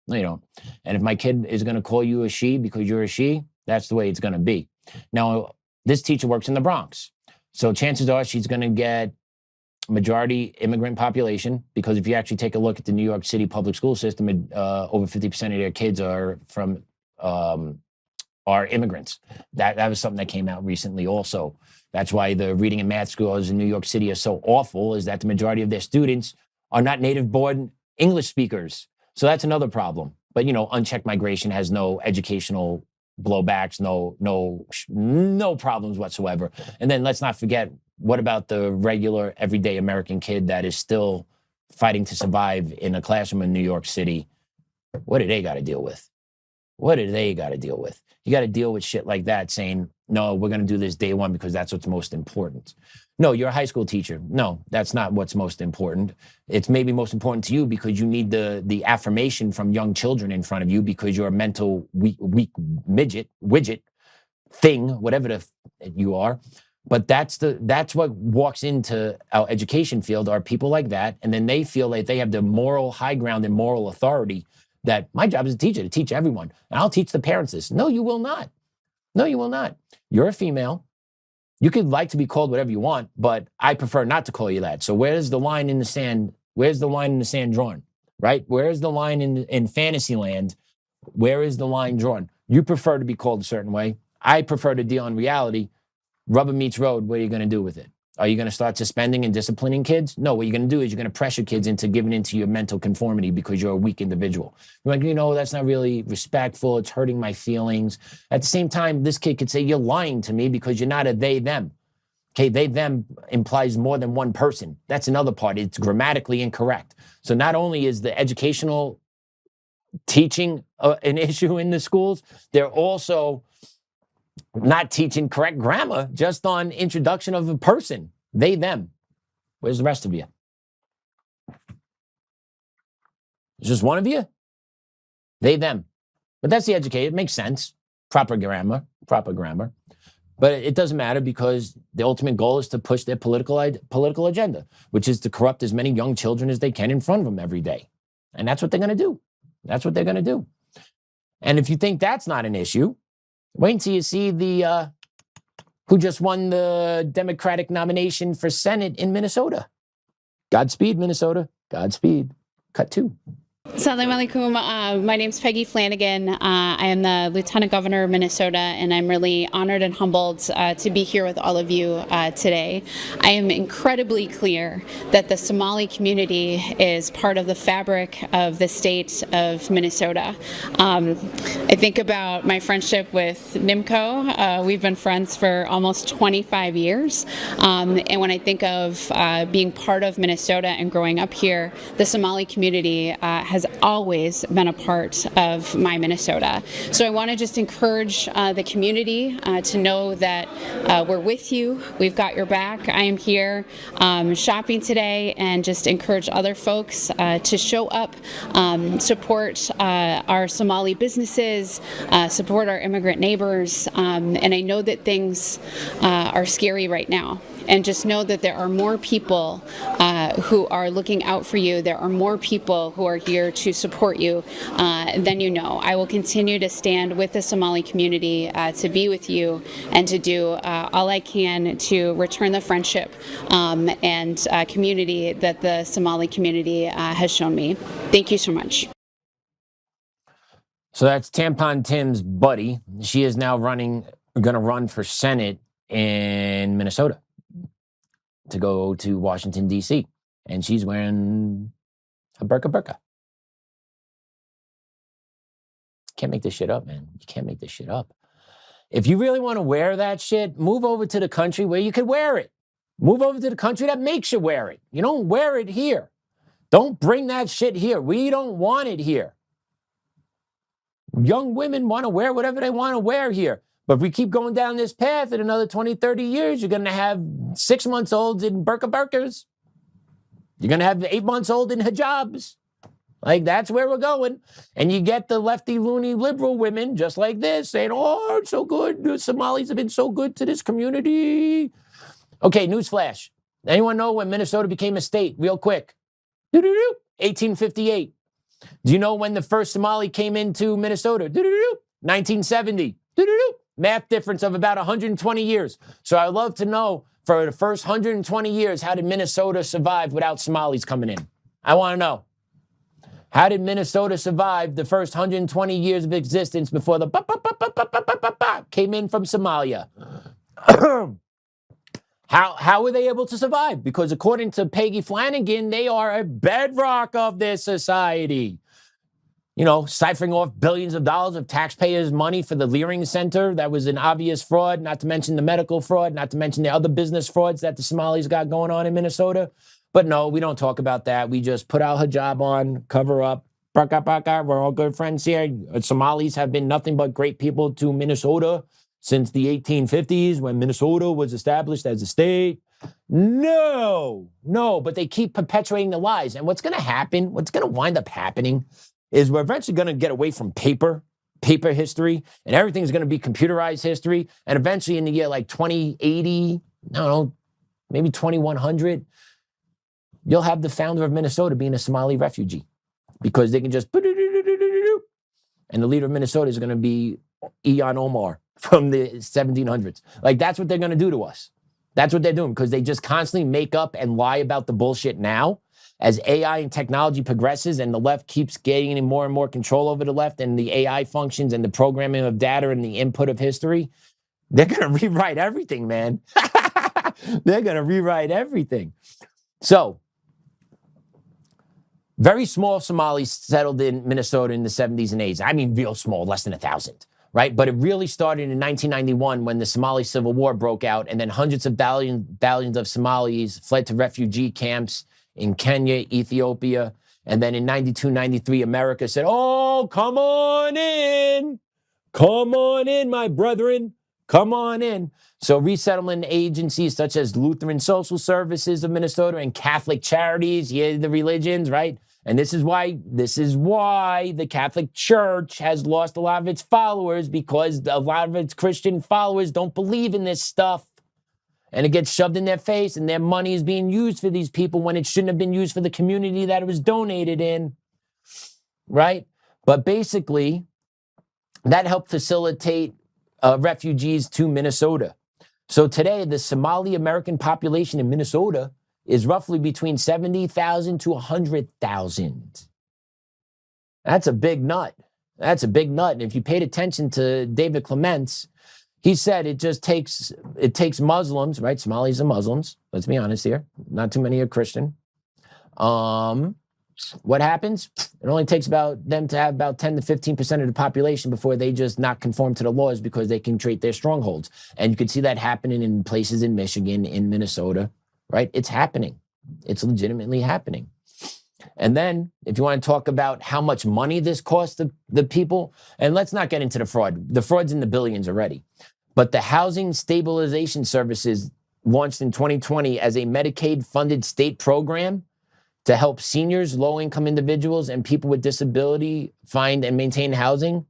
No, you don't. And if my kid is going to call you a she because you're a she, that's the way it's going to be. Now, this teacher works in the Bronx, so chances are she's going to get majority immigrant population, because if you actually take a look at the New York City public school system, over 50% of their kids are from are immigrants. That was something that came out recently also. That's why the reading and math scores in New York City are so awful, is that the majority of their students are not native-born English speakers. So that's another problem. But, unchecked migration has no educational blowbacks, no problems whatsoever. And then let's not forget, what about the regular, everyday American kid that is still fighting to survive in a classroom in New York City? What do they got to deal with? What do they got to deal with? You got to deal with shit like that, saying, no, we're going to do this day 1 because that's what's most important. No, you're a high school teacher. No, that's not what's most important. It's maybe most important to you because you need the affirmation from young children in front of you, because you're a mental weak widget thing, whatever you are. But that's what walks into our education field, are people like that. And then they feel like they have the moral high ground and moral authority that my job as a teacher to teach everyone. And I'll teach the parents this. No, you will not. No, you will not. You're a female. You could like to be called whatever you want, but I prefer not to call you that. So where's the line in the sand? Where's the line in the sand drawn, right? Where's the line in fantasy land? Where is the line drawn? You prefer to be called a certain way. I prefer to deal in reality. Rubber meets road. What are you going to do with it? Are you going to start suspending and disciplining kids? No, what you're going to do is you're going to pressure kids into giving into your mental conformity because you're a weak individual. You're like, that's not really respectful. It's hurting my feelings. At the same time, this kid could say, you're lying to me because you're not a they, them. Okay, they, them implies more than one person. That's another part. It's grammatically incorrect. So not only is the educational teaching an issue in the schools, they're also not teaching correct grammar just on introduction of a person. They, them. Where's the rest of you? It's just one of you? They, them. But that's the educated. It makes sense. Proper grammar. But it doesn't matter, because the ultimate goal is to push their political agenda, which is to corrupt as many young children as they can in front of them every day. And that's what they're going to do. That's what they're going to do. And if you think that's not an issue, wait until you see the who just won the Democratic nomination for Senate in Minnesota. Godspeed, Minnesota. Godspeed. Cut 2. Assalamu alaikum. My name's Peggy Flanagan. I am the Lieutenant Governor of Minnesota, and I'm really honored and humbled to be here with all of you today. I am incredibly clear that the Somali community is part of the fabric of the state of Minnesota. I think about my friendship with Nimco. We've been friends for almost 25 years. And when I think of being part of Minnesota and growing up here, the Somali community has always been a part of my Minnesota. So I want to just encourage the community to know that we're with you. We've got your back. I am here shopping today, and just encourage other folks to show up, support our Somali businesses, support our immigrant neighbors. And I know that things are scary right now. And just know that there are more people who are looking out for you. There are more people who are here to support you than you know. I will continue to stand with the Somali community to be with you and to do all I can to return the friendship and community that the Somali community has shown me. Thank you so much. So that's Tampon Tim's buddy. She is now going to run for Senate in Minnesota to go to Washington, D.C. And she's wearing a burqa. Can't make this shit up, man. You can't make this shit up. If you really want to wear that shit, move over to the country where you could wear it. Move over to the country that makes you wear it. You don't wear it here. Don't bring that shit here. We don't want it here. Young women want to wear whatever they want to wear here. But if we keep going down this path in another 20, 30 years, you're going to have 6-month-olds in burqas. You're going to have 8-month-olds in hijabs. Like, that's where we're going. And you get the lefty, loony, liberal women just like this saying, oh, it's so good. The Somalis have been so good to this community. Okay, newsflash. Anyone know when Minnesota became a state? Real quick. 1858. Do you know when the first Somali came into Minnesota? 1970. Math difference of about 120 years. So I'd love to know, for the first 120 years, how did Minnesota survive without Somalis coming in? I want to know. How did Minnesota survive the first 120 years of existence before the came in from Somalia? How were they able to survive? Because according to Peggy Flanagan, they are a bedrock of this society. You know, siphoning off billions of dollars of taxpayers' money for the Leering Center. That was an obvious fraud, not to mention the medical fraud, not to mention the other business frauds that the Somalis got going on in Minnesota. But no, we don't talk about that. We just put our hijab on, cover up. We're all good friends here. Somalis have been nothing but great people to Minnesota since the 1850s when Minnesota was established as a state. No, but they keep perpetuating the lies. And what's going to happen, what's going to wind up happening is we're eventually going to get away from paper history, and everything's going to be computerized history. And eventually in the year like 2080, I don't know, maybe 2100, you'll have the founder of Minnesota being a Somali refugee because they can just, and the leader of Minnesota is going to be Ian Omar from the 1700s. Like, that's what they're going to do to us. That's what they're doing, because they just constantly make up and lie about the bullshit now. As AI and technology progresses and the left keeps gaining more and more control over the left and the AI functions and the programming of data and the input of history, they're going to rewrite everything, man. They're going to rewrite everything. So, very small Somalis settled in Minnesota in the 70s and 80s. I mean, real small, less than 1,000, right? But it really started in 1991 when the Somali Civil War broke out, and then hundreds of thousands of Somalis fled to refugee camps in Kenya, Ethiopia. And then in 92, 93, America said, oh, come on in, my brethren, come on in. So resettlement agencies such as Lutheran Social Services of Minnesota and Catholic Charities, the religions, right? And this is why the Catholic Church has lost a lot of its followers, because a lot of its Christian followers don't believe in this stuff. And it gets shoved in their face, and their money is being used for these people when it shouldn't have been used for the community that it was donated in, right? But basically, that helped facilitate refugees to Minnesota. So today, the Somali American population in Minnesota is roughly between 70,000 to 100,000. That's a big nut. That's a big nut. And if you paid attention to David Clements, he said it takes Muslims, right? Somalis are Muslims. Let's be honest here. Not too many are Christian. What happens? It only takes them to have about 10 to 15% of the population before they just not conform to the laws because they can create their strongholds. And you can see that happening in places in Michigan, in Minnesota, right? It's happening. It's legitimately happening. And then if you want to talk about how much money this costs the people, and let's not get into the fraud. The fraud's in the billions already. But the Housing Stabilization Services launched in 2020 as a Medicaid-funded state program to help seniors, low-income individuals, and people with disability find and maintain housing.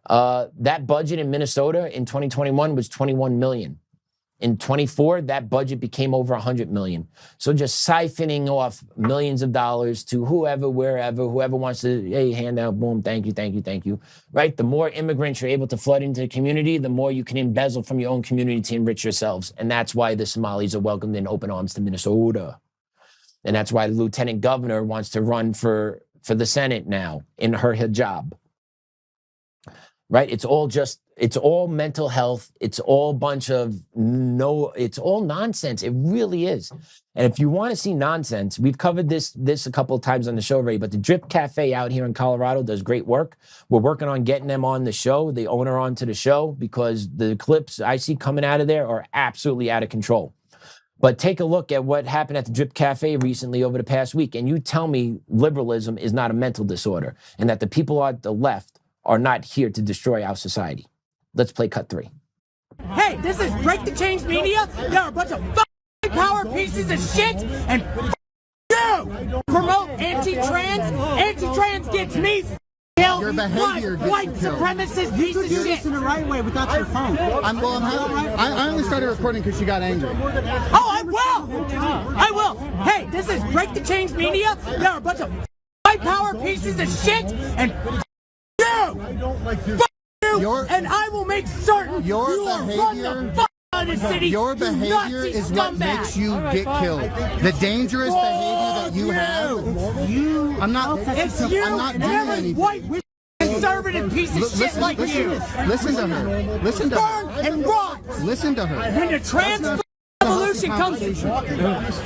That budget in Minnesota in 2021 was $21 million. In 24, that budget became over $100 million. So just siphoning off millions of dollars to whoever, wherever, whoever wants to, hey, hand out, boom, thank you, thank you, thank you, right? The more immigrants you're able to flood into the community, the more you can embezzle from your own community to enrich yourselves. And that's why the Somalis are welcomed in open arms to Minnesota. And that's why the lieutenant governor wants to run for the Senate now in her hijab. Right? It's all mental health. It's all it's all nonsense. It really is. And if you want to see nonsense, we've covered this a couple of times on the show already, but the Drip Cafe out here in Colorado does great work. We're working on getting them on the show, the owner onto the show, because the clips I see coming out of there are absolutely out of control. But take a look at what happened at the Drip Cafe recently over the past week, and you tell me liberalism is not a mental disorder and that the people on the left are not here to destroy our society. Let's play cut 3. Hey, this is Break the Change Media. There are a bunch of power pieces of shit, and you promote anti-trans. Anti-trans gets me killed. Your behavior gets white you killed. supremacist piece of shit. You do this in the right way without your phone. I only started recording because you got angry. Oh, I will. Hey, this is Break the Change Media. There are a bunch of white power pieces of shit, and and I will make certain you are run the fuck out of the city. Your behavior is what makes you get killed. The dangerous behavior that you have. I'm not doing anything. White conservative piece of shit like you. Listen to her. Listen to her. Burn and rot. Listen to her. When the trans revolution comes.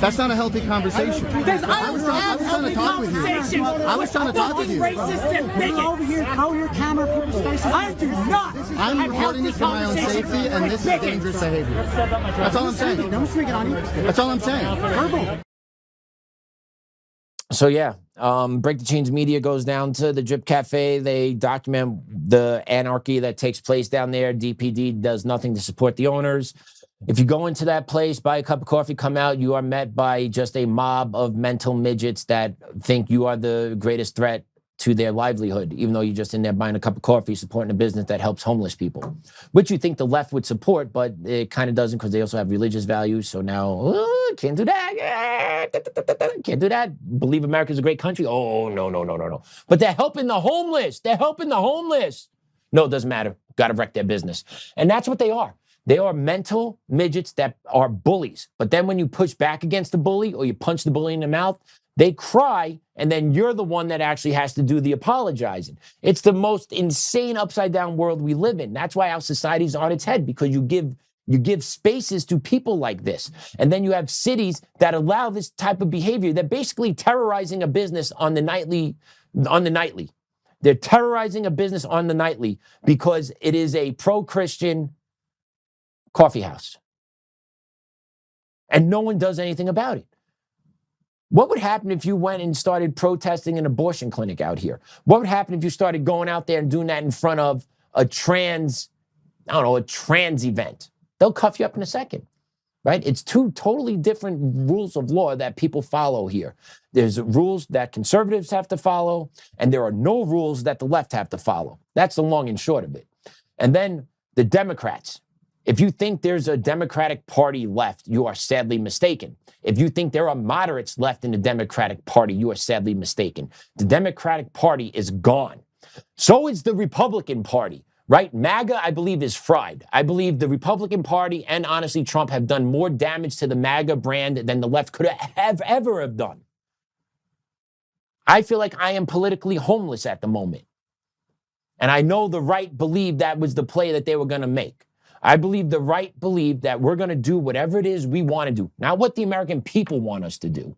That's not a healthy conversation. Because I was trying to talk with you. I was trying to talk with you. Racist and bigot. Over here, throw your camera people's faces. I do not. I'm recording this for my own safety, and this is dangerous behavior. That's all I'm saying. Don't swing it on you. That's all I'm saying. Verbal. So yeah, Break the Chains Media goes down to the Drip Cafe. They document the anarchy that takes place down there. DPD does nothing to support the owners. If you go into that place, buy a cup of coffee, come out, you are met by just a mob of mental midgets that think you are the greatest threat to their livelihood, even though you're just in there buying a cup of coffee, supporting a business that helps homeless people, which you think the left would support, but it kind of doesn't because they also have religious values. So now, can't do that. Can't do that. Believe America's a great country. Oh, no. But they're helping the homeless. No, it doesn't matter. Got to wreck their business. And that's what they are. They are mental midgets that are bullies. But then when you push back against the bully or you punch the bully in the mouth, they cry, and then you're the one that actually has to do the apologizing. It's the most insane upside-down world we live in. That's why our society's on its head, because you give spaces to people like this. And then you have cities that allow this type of behavior. They're basically terrorizing a business on the nightly. They're terrorizing a business on the nightly because it is a pro-Christian coffee house. And no one does anything about it. What would happen if you went and started protesting an abortion clinic out here? What would happen if you started going out there and doing that in front of a trans event? They'll cuff you up in a second, right? It's two totally different rules of law that people follow here. There's rules that conservatives have to follow, and there are no rules that the left have to follow. That's the long and short of it. And then the Democrats. If you think there's a Democratic Party left, you are sadly mistaken. If you think there are moderates left in the Democratic Party, you are sadly mistaken. The Democratic Party is gone. So is the Republican Party. right? MAGA, I believe, is fried. I believe the Republican Party and honestly Trump have done more damage to the MAGA brand than the left could ever have done. I feel like I am politically homeless at the moment. And I know the right believed that was the play that they were going to make. I believe the right believed that we're going to do whatever it is we want to do, not what the American people want us to do.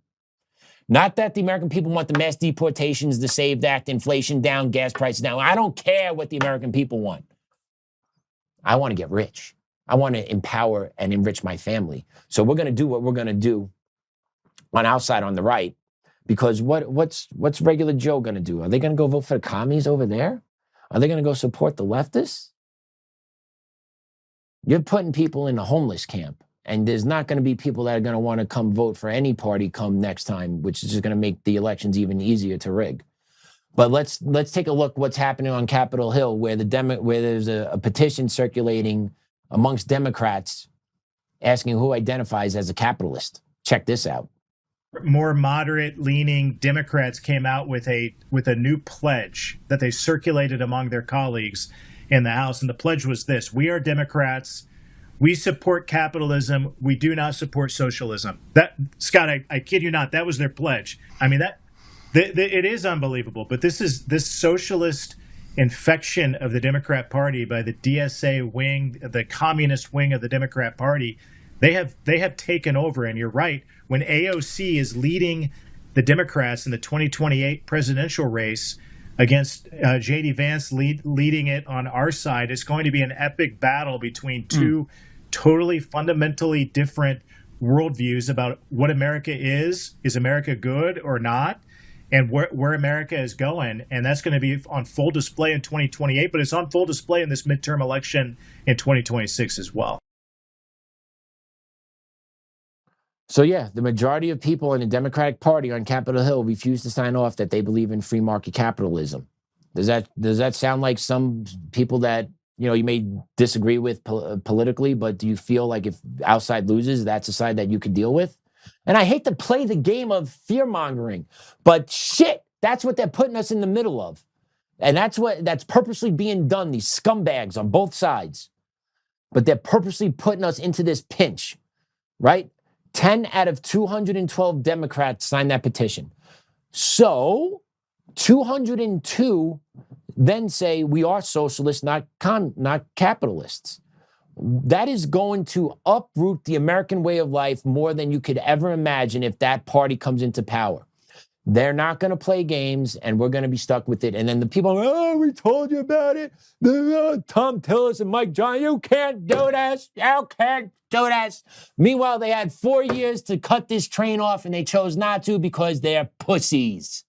Not that the American people want the mass deportations, the SAVE Act, inflation down, gas prices down. I don't care what the American people want. I want to get rich. I want to empower and enrich my family. So we're going to do what we're going to do on our side on the right, because what's regular Joe going to do? Are they going to go vote for the commies over there? Are they going to go support the leftists? You're putting people in a homeless camp, and there's not going to be people that are going to want to come vote for any party come next time, which is just going to make the elections even easier to rig. But let's take a look what's happening on Capitol Hill, where there's a petition circulating amongst Democrats asking who identifies as a capitalist. Check this out. More moderate-leaning Democrats came out with a new pledge that they circulated among their colleagues in the House, and the pledge was this: "We are Democrats. We support capitalism. We do not support socialism." That, Scott, I kid you not, that was their pledge. I mean, it is unbelievable. But this socialist infection of the Democrat Party by the DSA wing, the communist wing of the Democrat Party. They have taken over, and you're right. When AOC is leading the Democrats in the 2028 presidential race against J.D. Vance leading it on our side, it's going to be an epic battle between two totally fundamentally different worldviews about what America is. Is America good or not? And where America is going. And that's going to be on full display in 2028, but it's on full display in this midterm election in 2026 as well. So yeah, the majority of people in the Democratic Party on Capitol Hill refuse to sign off that they believe in free market capitalism. Does that sound like some people that you may disagree with politically, but do you feel like if outside loses, that's a side that you could deal with? And I hate to play the game of fear mongering, but shit, that's what they're putting us in the middle of, and that's purposely being done. These scumbags on both sides, but they're purposely putting us into this pinch, right? 10 out of 212 Democrats signed that petition. So 202 then say we are socialists, not capitalists. That is going to uproot the American way of life more than you could ever imagine if that party comes into power. They're not going to play games, and we're going to be stuck with it. And then the people, we told you about it. Tom Tillis and Mike John, you can't do this. You can't do this. Meanwhile, they had 4 years to cut this train off, and they chose not to because they're pussies.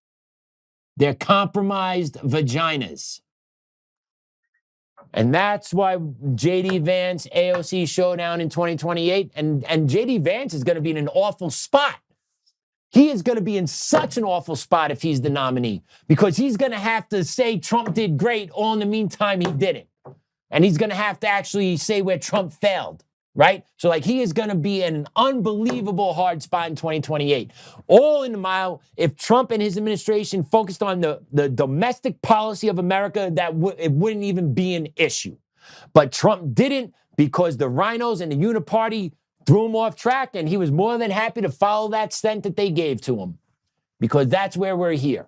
They're compromised vaginas. And that's why J.D. Vance, AOC showdown in 2028, and J.D. Vance is going to be in an awful spot. He is going to be in such an awful spot if he's the nominee, because he's going to have to say Trump did great, all in the meantime he didn't. And he's going to have to actually say where Trump failed, right? So he is going to be in an unbelievable hard spot in 2028. All in the mile, if Trump and his administration focused on the domestic policy of America, it wouldn't even be an issue. But Trump didn't, because the rhinos and the uniparty threw him off track, and he was more than happy to follow that scent that they gave to him, because that's where we're here.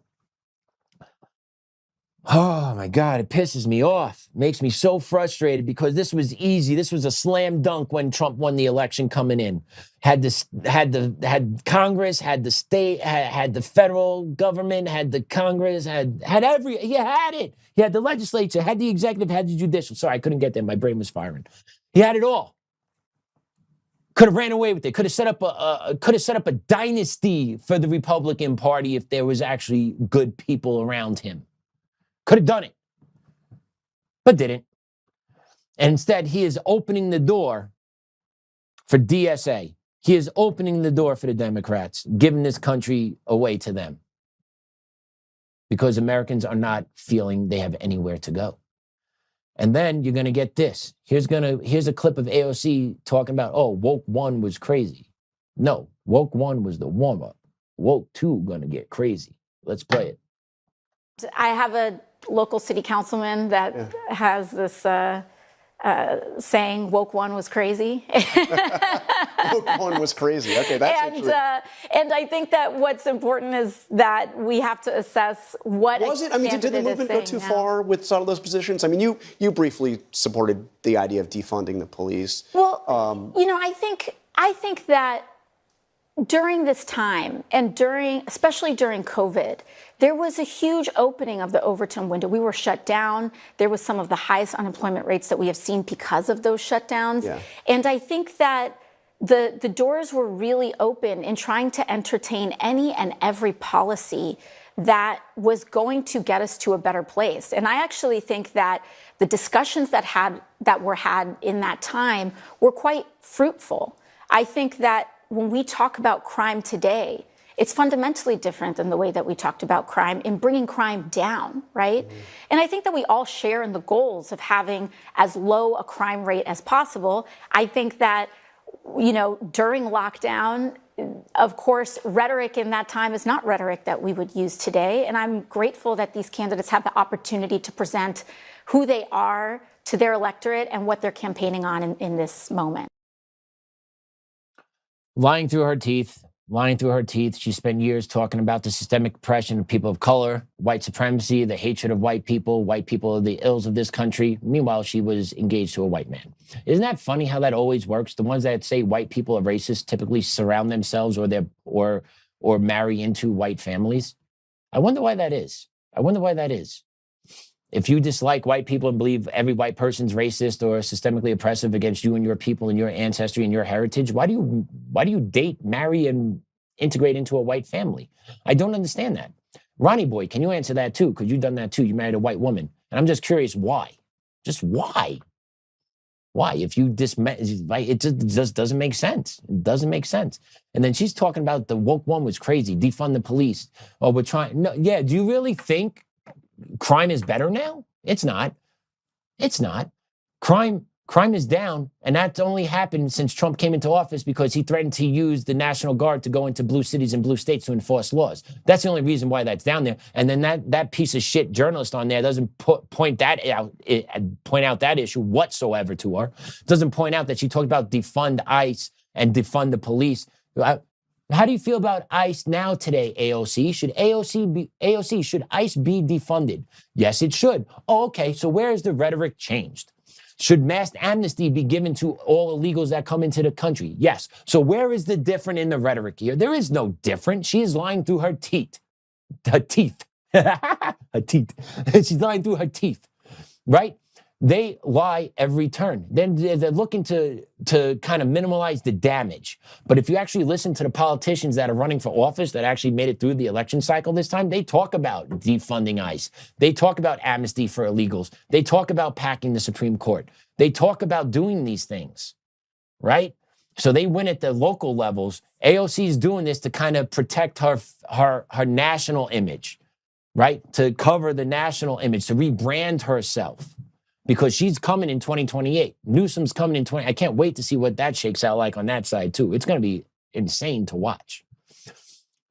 Oh my God, it pisses me off. Makes me so frustrated, because this was easy. This was a slam dunk when Trump won the election coming in. Had Congress, had the state, had the federal government, had the Congress, he had it. He had the legislature, had the executive, had the judicial. Sorry, I couldn't get there. My brain was firing. He had it all. Could have ran away with it. Could have set up a dynasty for the Republican Party if there was actually good people around him. Could have done it, but didn't. And instead, he is opening the door for DSA. He is opening the door for the Democrats, giving this country away to them, because Americans are not feeling they have anywhere to go. And then you're going to get this. Here's a clip of AOC talking about, woke 1 was crazy. No, woke 1 was the warm-up. Woke 2 going to get crazy. Let's play it. I have a local city councilman that has this saying, woke one was crazy. Woke one was crazy. Okay, that's and I think that what's important is that we have to assess what was it. I mean, did the movement go too far with some of those positions? I mean, you briefly supported the idea of defunding the police. Well, I think that during this time and especially during COVID, there was a huge opening of the Overton window. We were shut down. There was some of the highest unemployment rates that we have seen because of those shutdowns. Yeah. And I think that the doors were really open in trying to entertain any and every policy that was going to get us to a better place. And I actually think that the discussions that were had in that time were quite fruitful. I think that when we talk about crime today, it's fundamentally different than the way that we talked about crime in bringing crime down, right? Mm-hmm. And I think that we all share in the goals of having as low a crime rate as possible. I think that, during lockdown, of course, rhetoric in that time is not rhetoric that we would use today. And I'm grateful that these candidates have the opportunity to present who they are to their electorate and what they're campaigning on in this moment. Lying through her teeth. She spent years talking about the systemic oppression of people of color, white supremacy, the hatred of white people are the ills of this country. Meanwhile, she was engaged to a white man. Isn't that funny how that always works? The ones that say white people are racist typically surround themselves or marry into white families. I wonder why that is. If you dislike white people and believe every white person's racist or systemically oppressive against you and your people and your ancestry and your heritage, why do you date, marry, and integrate into a white family? I don't understand that. Ronnie Boy, can you answer that too? Because you've done that too. You married a white woman. And I'm just curious why. Just why? Why? If you it just doesn't make sense. It doesn't make sense. And then she's talking about the woke one was crazy, defund the police. Oh, we're trying. No, yeah, do you really think crime is better now? It's not. Crime is down, and that's only happened since Trump came into office because he threatened to use the National Guard to go into blue cities and blue states to enforce laws. That's the only reason why that's down there. And then that piece of shit journalist on there doesn't point out that issue whatsoever to her. Doesn't point out that she talked about defund ICE and defund the police. How do you feel about ICE now today, AOC? Should ICE be defunded? Yes, it should. Oh, okay, so where is the rhetoric changed? Should mass amnesty be given to all illegals that come into the country? Yes. So where is the different in the rhetoric here? There is no different. She is lying through her teeth. Her teeth. She's lying through her teeth, right? They lie every turn. Then they're looking to kind of minimize the damage. But if you actually listen to the politicians that are running for office that actually made it through the election cycle this time, they talk about defunding ICE. They talk about amnesty for illegals. They talk about packing the Supreme Court. They talk about doing these things, right? So they win at the local levels. AOC is doing this to kind of protect her national image, right? To cover the national image, to rebrand herself. Because she's coming in 2028. Newsom's coming in I can't wait to see what that shakes out like on that side, too. It's going to be insane to watch.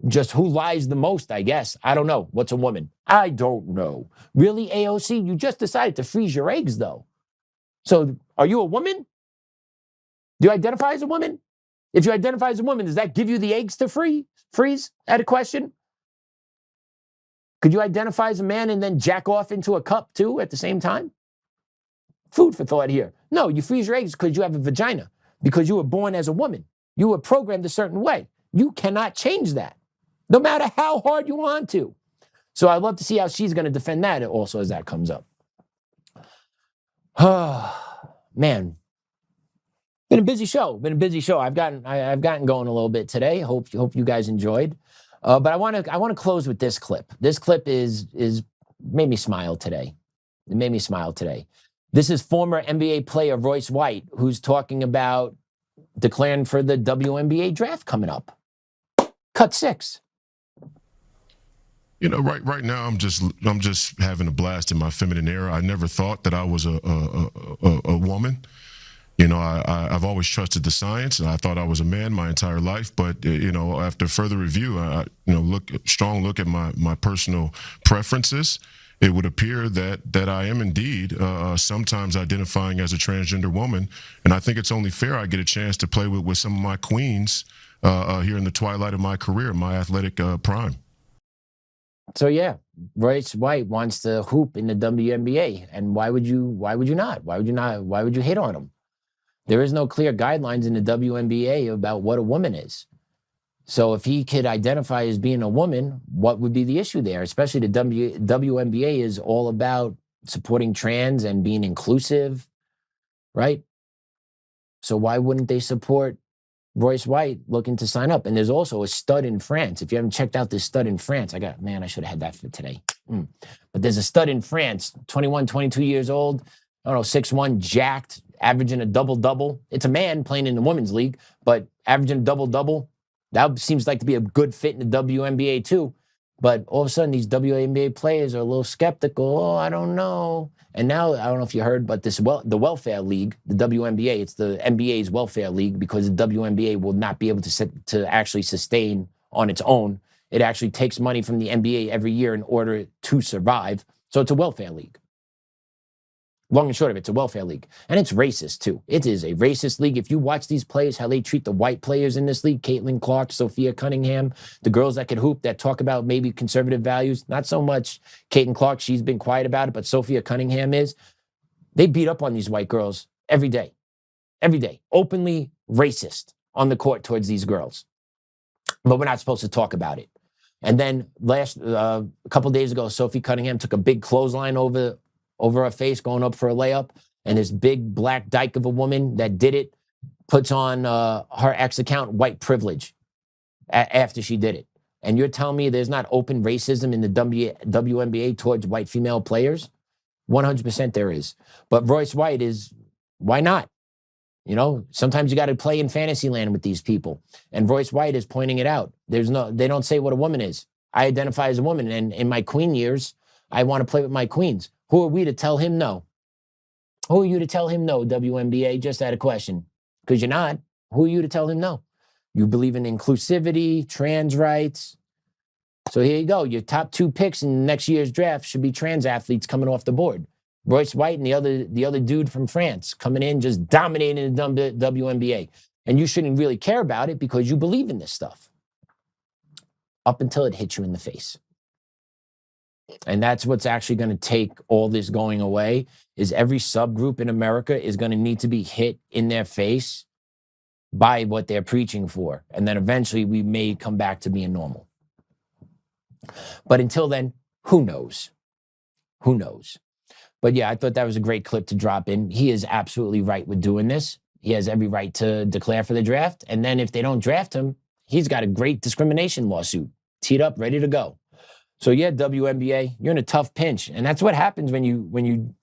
Just who lies the most, I guess. I don't know. What's a woman? I don't know. Really, AOC? You just decided to freeze your eggs, though. So are you a woman? Do you identify as a woman? If you identify as a woman, does that give you the eggs to freeze? At a question? Could you identify as a man and then jack off into a cup, too, at the same time? Food for thought here. No, you freeze your eggs because you have a vagina, because you were born as a woman. You were programmed a certain way. You cannot change that, no matter how hard you want to. So I'd love to see how she's going to defend that also as that comes up. Man, been a busy show. I've gotten going a little bit today. Hope you guys enjoyed. But I want to close with this clip. This clip is made me smile today. It made me smile today. This is former NBA player Royce White, who's talking about declaring for the WNBA draft coming up. Cut 6. You know, right now I'm just having a blast in my feminine era. I never thought that I was a woman. You know, I've always trusted the science, and I thought I was a man my entire life. But you know, after further review, strong look at my personal preferences. it would appear that I am indeed sometimes identifying as a transgender woman, and I think it's only fair I get a chance to play with some of my queens here in the twilight of my career, my athletic prime. So yeah, Royce White wants to hoop in the WNBA, and why would you not? Why would you hate on him? There is no clear guidelines in the WNBA about what a woman is. So if he could identify as being a woman, what would be the issue there? Especially the WNBA is all about supporting trans and being inclusive, right? So why wouldn't they support Royce White looking to sign up? And there's also a stud in France. If you haven't checked out this stud in France, I should have had that for today. But there's a stud in France, 21, 22 years old, I don't know, 6'1", jacked, averaging a double-double. It's a man playing in the women's league, but averaging a double-double. That seems like to be a good fit in the WNBA too. But all of a sudden, these WNBA players are a little skeptical. Oh, I don't know. And now, I don't know if you heard, but the welfare league, the WNBA, it's the NBA's welfare league, because the WNBA will not be able to actually sustain on its own. It actually takes money from the NBA every year in order to survive. So it's a welfare league. Long and short of it, it's a welfare league. And it's racist, too. It is a racist league. If you watch these players, how they treat the white players in this league, Caitlin Clark, Sophia Cunningham, the girls that could hoop, that talk about maybe conservative values, not so much Caitlin Clark, she's been quiet about it, but Sophia Cunningham is. They beat up on these white girls every day. Every day. Openly racist on the court towards these girls. But we're not supposed to talk about it. And then a couple days ago, Sophie Cunningham took a big clothesline over her face going up for a layup, and this big black dyke of a woman that did it puts on her ex account white privilege after she did it. And you're telling me there's not open racism in the WNBA towards white female players? 100% there is. But Royce White is, why not? You know, sometimes you got to play in fantasy land with these people. And Royce White is pointing it out. They don't say what a woman is. I identify as a woman, and in my queen years, I want to play with my queens. Who are we to tell him no? Who are you to tell him no, WNBA? Just out of question. Because you're not. Who are you to tell him no? You believe in inclusivity, trans rights. So here you go. Your top 2 picks in next year's draft should be trans athletes coming off the board. Royce White and the other dude from France coming in, just dominating the WNBA. And you shouldn't really care about it because you believe in this stuff. Up until it hits you in the face. And that's what's actually going to take all this going away, is every subgroup in America is going to need to be hit in their face by what they're preaching for. And then eventually we may come back to being normal. But until then, who knows? Who knows? But yeah, I thought that was a great clip to drop in. He is absolutely right with doing this. He has every right to declare for the draft. And then if they don't draft him, he's got a great discrimination lawsuit teed up, ready to go. So yeah, WNBA, you're in a tough pinch. And that's what happens when you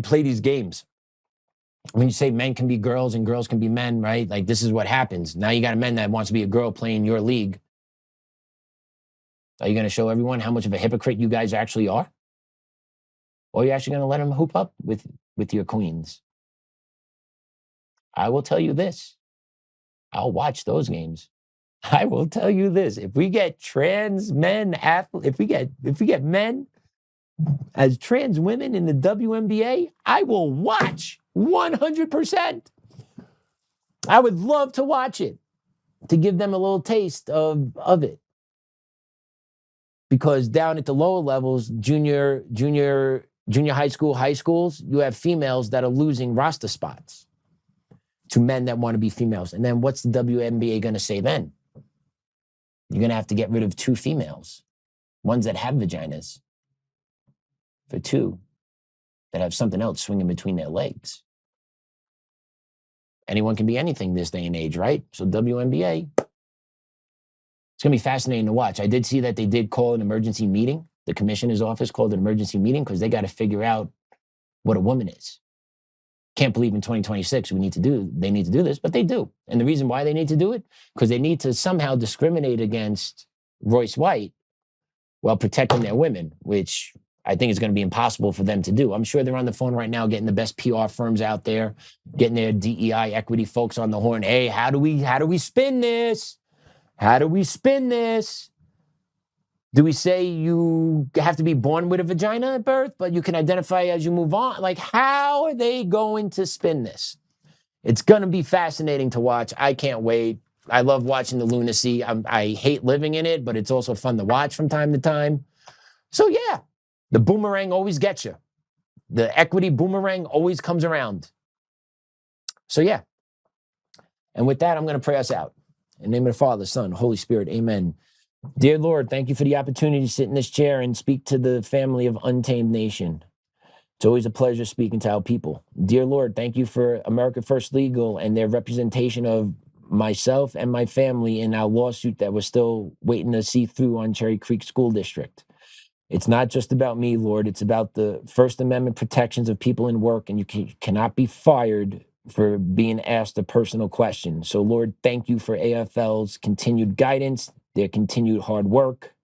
play these games. When you say men can be girls and girls can be men, right? Like, this is what happens. Now you got a man that wants to be a girl playing your league. Are you going to show everyone how much of a hypocrite you guys actually are? Or are you actually going to let them hoop up with your queens? I will tell you this. I'll watch those games. I will tell you this. If we get trans men if we get men as trans women in the WNBA, I will watch 100%. I would love to watch it, to give them a little taste of it. Because down at the lower levels, junior high schools, you have females that are losing roster spots to men that want to be females. And then what's the WNBA going to say then? You're going to have to get rid of 2 females, ones that have vaginas, for 2 that have something else swinging between their legs. Anyone can be anything this day and age, right? So WNBA, it's going to be fascinating to watch. I did see that they did call an emergency meeting. The commissioner's office called an emergency meeting because they got to figure out what a woman is. Can't believe in 2026 they need to do this, but they do. And the reason why they need to do it, because they need to somehow discriminate against Royce White while protecting their women, which I think is going to be impossible for them to do. I'm sure they're on the phone right now getting the best PR firms out there, getting their DEI equity folks on the horn. Hey, how do we spin this? How do we spin this? Do we say you have to be born with a vagina at birth, but you can identify as you move on? Like, how are they going to spin this? It's going to be fascinating to watch. I can't wait. I love watching the lunacy. I hate living in it, but it's also fun to watch from time to time. So yeah, the boomerang always gets you. The equity boomerang always comes around. So yeah. And with that, I'm going to pray us out. In the name of the Father, Son, Holy Spirit, amen. Dear Lord, thank you for the opportunity to sit in this chair and speak to the family of Untamed Nation. It's always a pleasure speaking to our people. Dear Lord, thank you for America First Legal and their representation of myself and my family in our lawsuit that we're still waiting to see through on Cherry Creek School District. It's not just about me, Lord. It's about the First Amendment protections of people in work, and you cannot be fired for being asked a personal question. So, Lord, thank you for AFL's continued guidance, their continued hard work,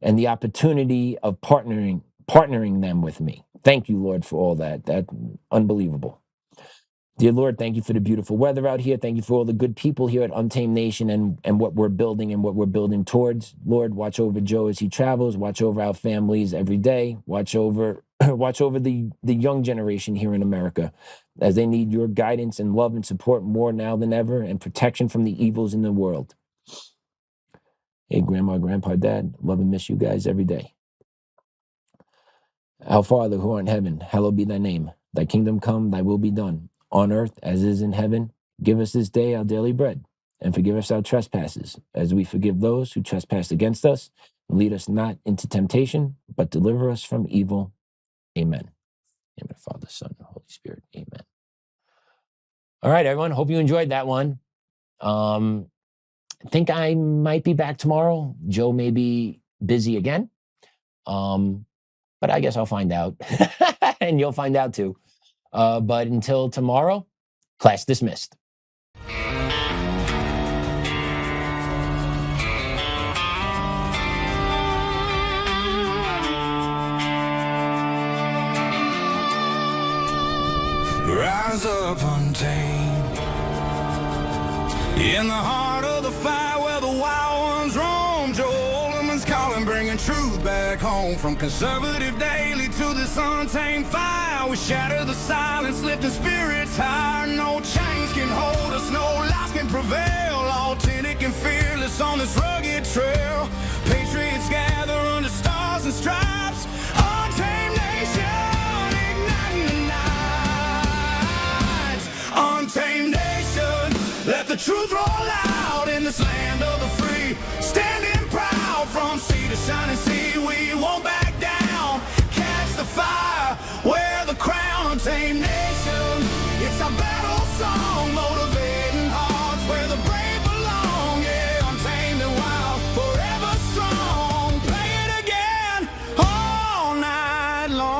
and the opportunity of partnering them with me. Thank you, Lord, for all that. That's unbelievable. Dear Lord, thank you for the beautiful weather out here. Thank you for all the good people here at Untamed Nation and what we're building and what we're building towards. Lord, watch over Joe as he travels. Watch over our families every day. Watch over the young generation here in America as they need your guidance and love and support more now than ever, and protection from the evils in the world. Hey, Grandma, Grandpa, Dad, love and miss you guys every day. Our Father who art in heaven, hallowed be thy name. Thy kingdom come, thy will be done, on earth as is in heaven. Give us this day our daily bread, and forgive us our trespasses, as we forgive those who trespass against us. And lead us not into temptation, but deliver us from evil. Amen. In the name of the Father, Son, and Holy Spirit. Amen. All right, everyone. Hope you enjoyed that one. I think I might be back tomorrow. Joe may be busy again. But I guess I'll find out. And you'll find out too. But until tomorrow, class dismissed. Rise up untamed, in the heart of the fire where the wild ones roam. Joe Oltmann's calling, bringing truth back home. From conservative daily to this untamed fire, we shatter the silence, lifting spirits higher. No chains can hold us, no lies can prevail. Authentic and fearless on this rugged trail. Patriots gather under stars and stripes. Untamed nation, igniting the night. Untamed nation, let the truth roll out in this land of the free. Standing proud from sea to shining sea, we won't back down. Catch the fire, wear the crown. Untamed nation, it's our battle song, motivating hearts where the brave belong. Yeah, untamed and wild, forever strong. Play it again all night long.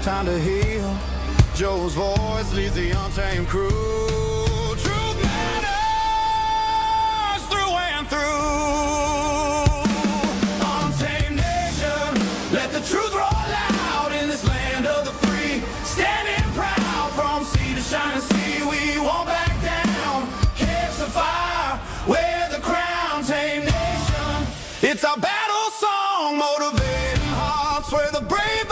Time to heal. Joe's voice leads the untamed crew. Truth matters through and through. Untamed nation, let the truth roll out in this land of the free. Standing proud from sea to shining sea, we won't back down. Catch the fire, wear the crown. Untamed nation, it's our battle song, motivating hearts where the brave